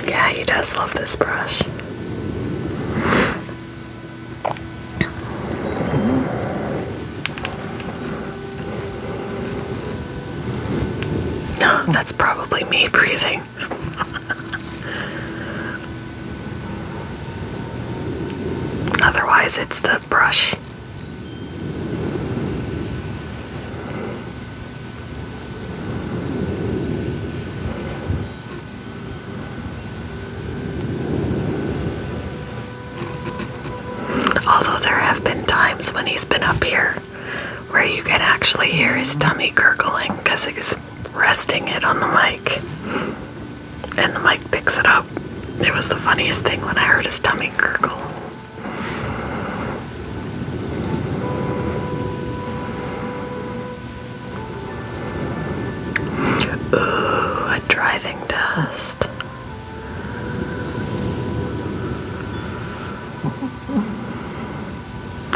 Yeah, he does love this brush. No, that's probably me breathing. Otherwise, it's the brush. Although there have been times when he's been up here where you can actually hear his tummy gurgling because he's resting it on the mic. And the mic picks it up. It was the funniest thing when I heard his tummy gurgle. Ooh, a driving dust.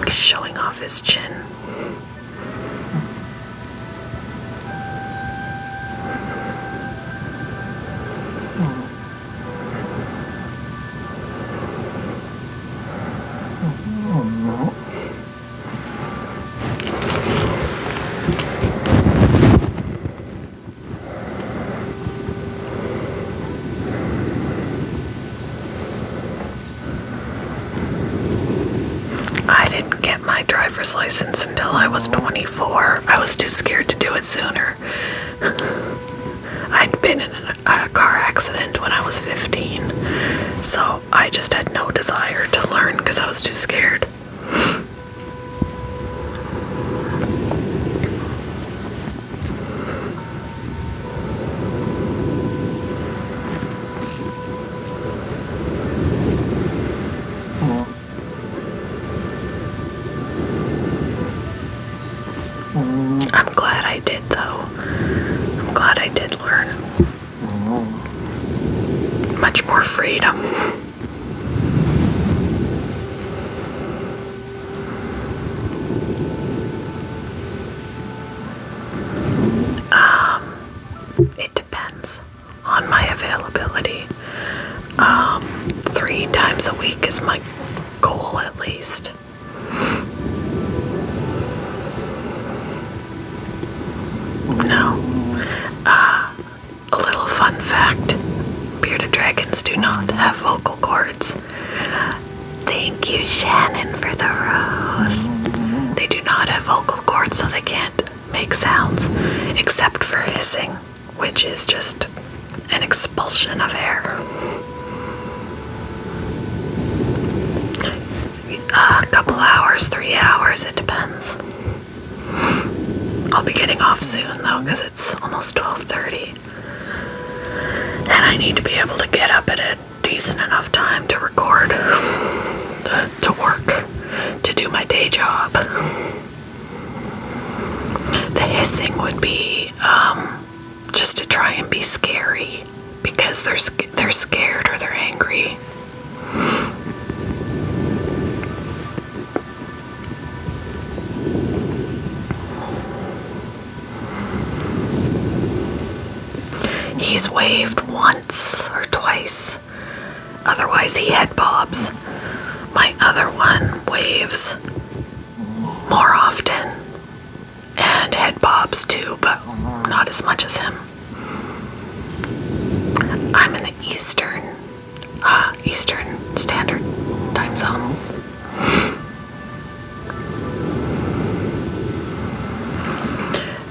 He's showing off his chin. I didn't get my driver's license until I was 24. I was too scared to do it sooner. I'd been in a car accident when I was 15, so I just had no desire to learn because I was too scared. I'm glad I did, though. I'm glad I did learn. Much more freedom. It depends on my availability. 3 times a week is my goal, at least. No. A little fun fact. Bearded dragons do not have vocal cords. Thank you, Shannon, for the rose. They do not have vocal cords, so they can't make sounds, except for hissing, which is just an expulsion of air. A couple hours, 3 hours, it depends. I'll be getting off soon though, because it's almost 12:30. And I need to be able to get up at a decent enough time to record, to work, to do my day job. The hissing would be just to try and be scary, because they're scared or they're angry. he's waved once or twice. Otherwise, he head bobs. My other one waves more often and head bobs too, but not as much as him. I'm in the Eastern Standard Time Zone.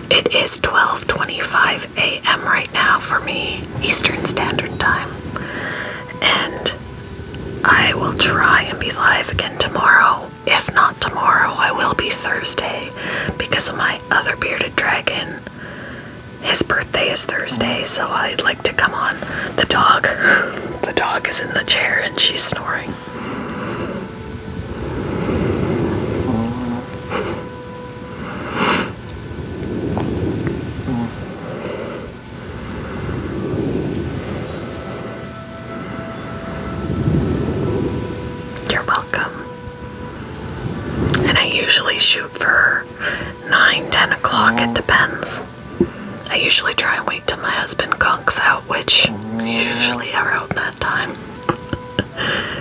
It is 12:25 a.m. right now for me, Eastern Standard Time. And I will try and be live again tomorrow. If not tomorrow, I will be Thursday because of my other bearded dragon. His birthday is Thursday, so I'd like to come on. The dog is in the chair and she's snoring. You're welcome. And I usually shoot for 9-10 o'clock, it depends. I usually try and wait till my husband conks out, which usually around that time.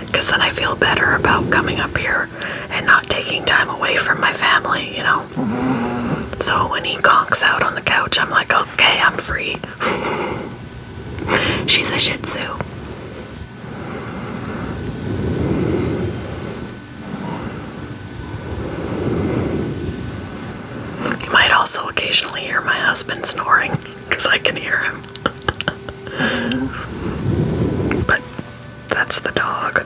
Because then I feel better about coming up here and not taking time away from my family, you know. So when he conks out on the couch, I'm like, okay, I'm free. She's a Shih Tzu. You might also occasionally hear my husband snoring, because I can hear him. But that's the dog.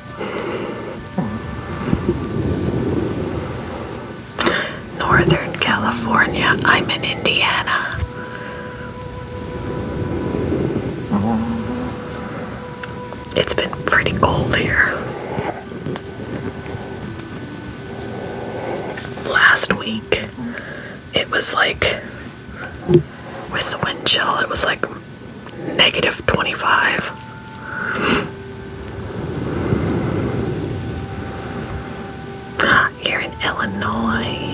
Northern California. I'm in Indiana. It's been pretty cold here. Last week, it was like, with the wind chill, it was like negative 25. Here in Illinois.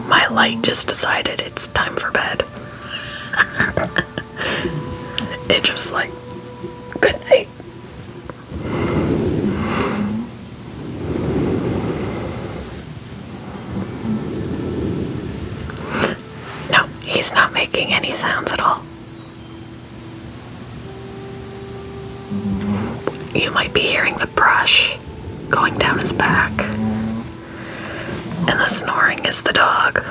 My light just decided it's time for bed. It just like, good night. No, he's not making any sounds at all. You might be hearing the brush going down his back. And the snoring is the dog.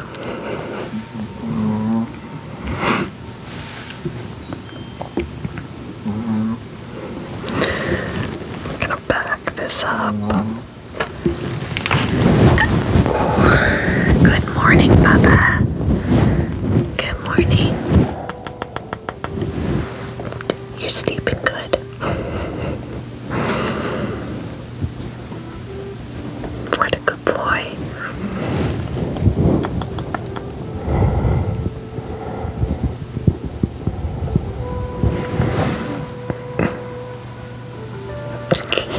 I'm gonna back this up. Good morning, Papa. Good morning. You're sleeping good. What a good boy.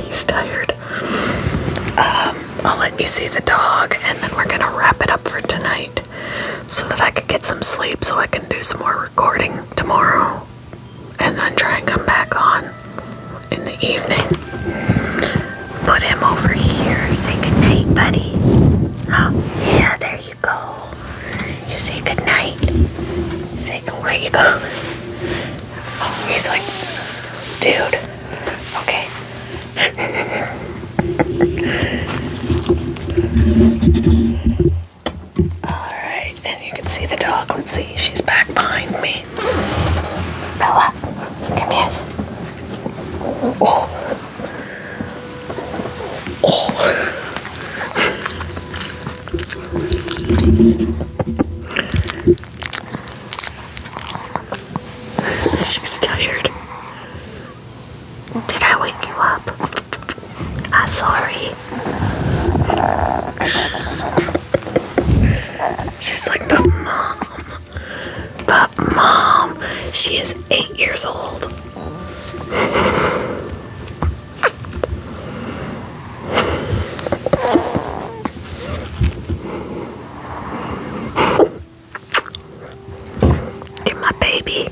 He's tired. I'll let you see the dog, and then we're gonna wrap it up for tonight so that I can get some sleep so I can do some more recording tomorrow and then try and come back on in the evening. Put him over here. Say goodnight, buddy. Oh, yeah, there you go. You say goodnight. Say, where you go? Oh, he's like, dude. Okay. Alright, and you can see the dog. Let's see, she's back behind me. Bella, come here. Oh. Oh. She's tired. Did I wake you up? I'm sorry. She is 8 years old. You're my baby.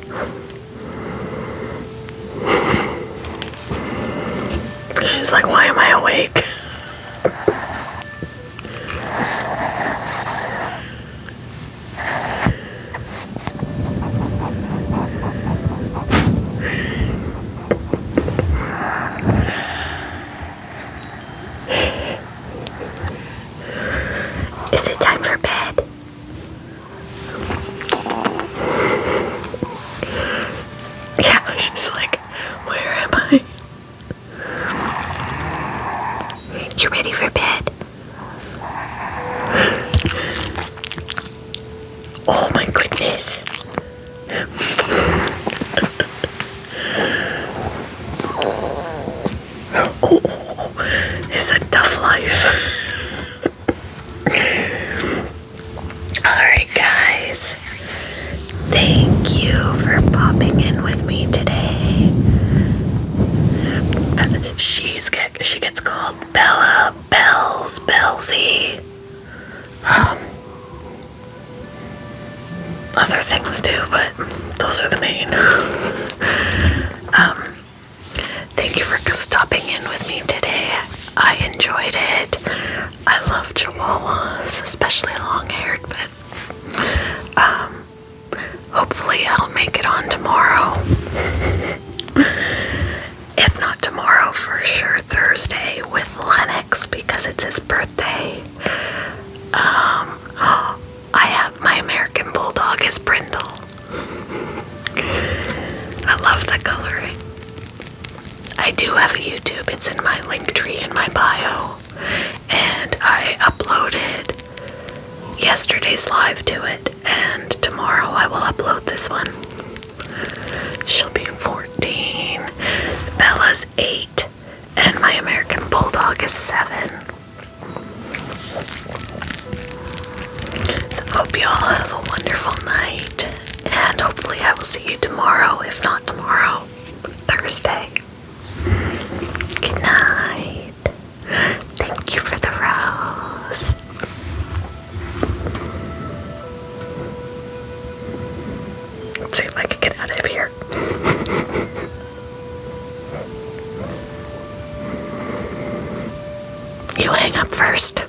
She's like, why am I awake? Is it time for bed? Yeah, she's like, where am I? You ready for bed? Oh my goodness. Oh, it's a tough life. Alright guys, thank you for popping in with me today. She gets called Bella, Bells, Bellsy. Other things too, but those are the main. Thank you for stopping in with me today. I enjoyed it. I love chihuahuas, especially long-haired, but hopefully I'll make it on tomorrow. If not tomorrow, for sure Thursday with Lennox because it's his birthday. I have my American Bulldog is Brindle. I love the coloring. I do have a YouTube. It's in my link tree in my bio. And I uploaded yesterday's live to it. And tomorrow I will upload this one. She'll be 14. Bella's 8. And my American Bulldog is 7. So hope you all have a wonderful night. And hopefully I will see you tomorrow. If not tomorrow, Thursday. Good night. Thank you for the rose. Let's see if I can get out of here. You hang up first.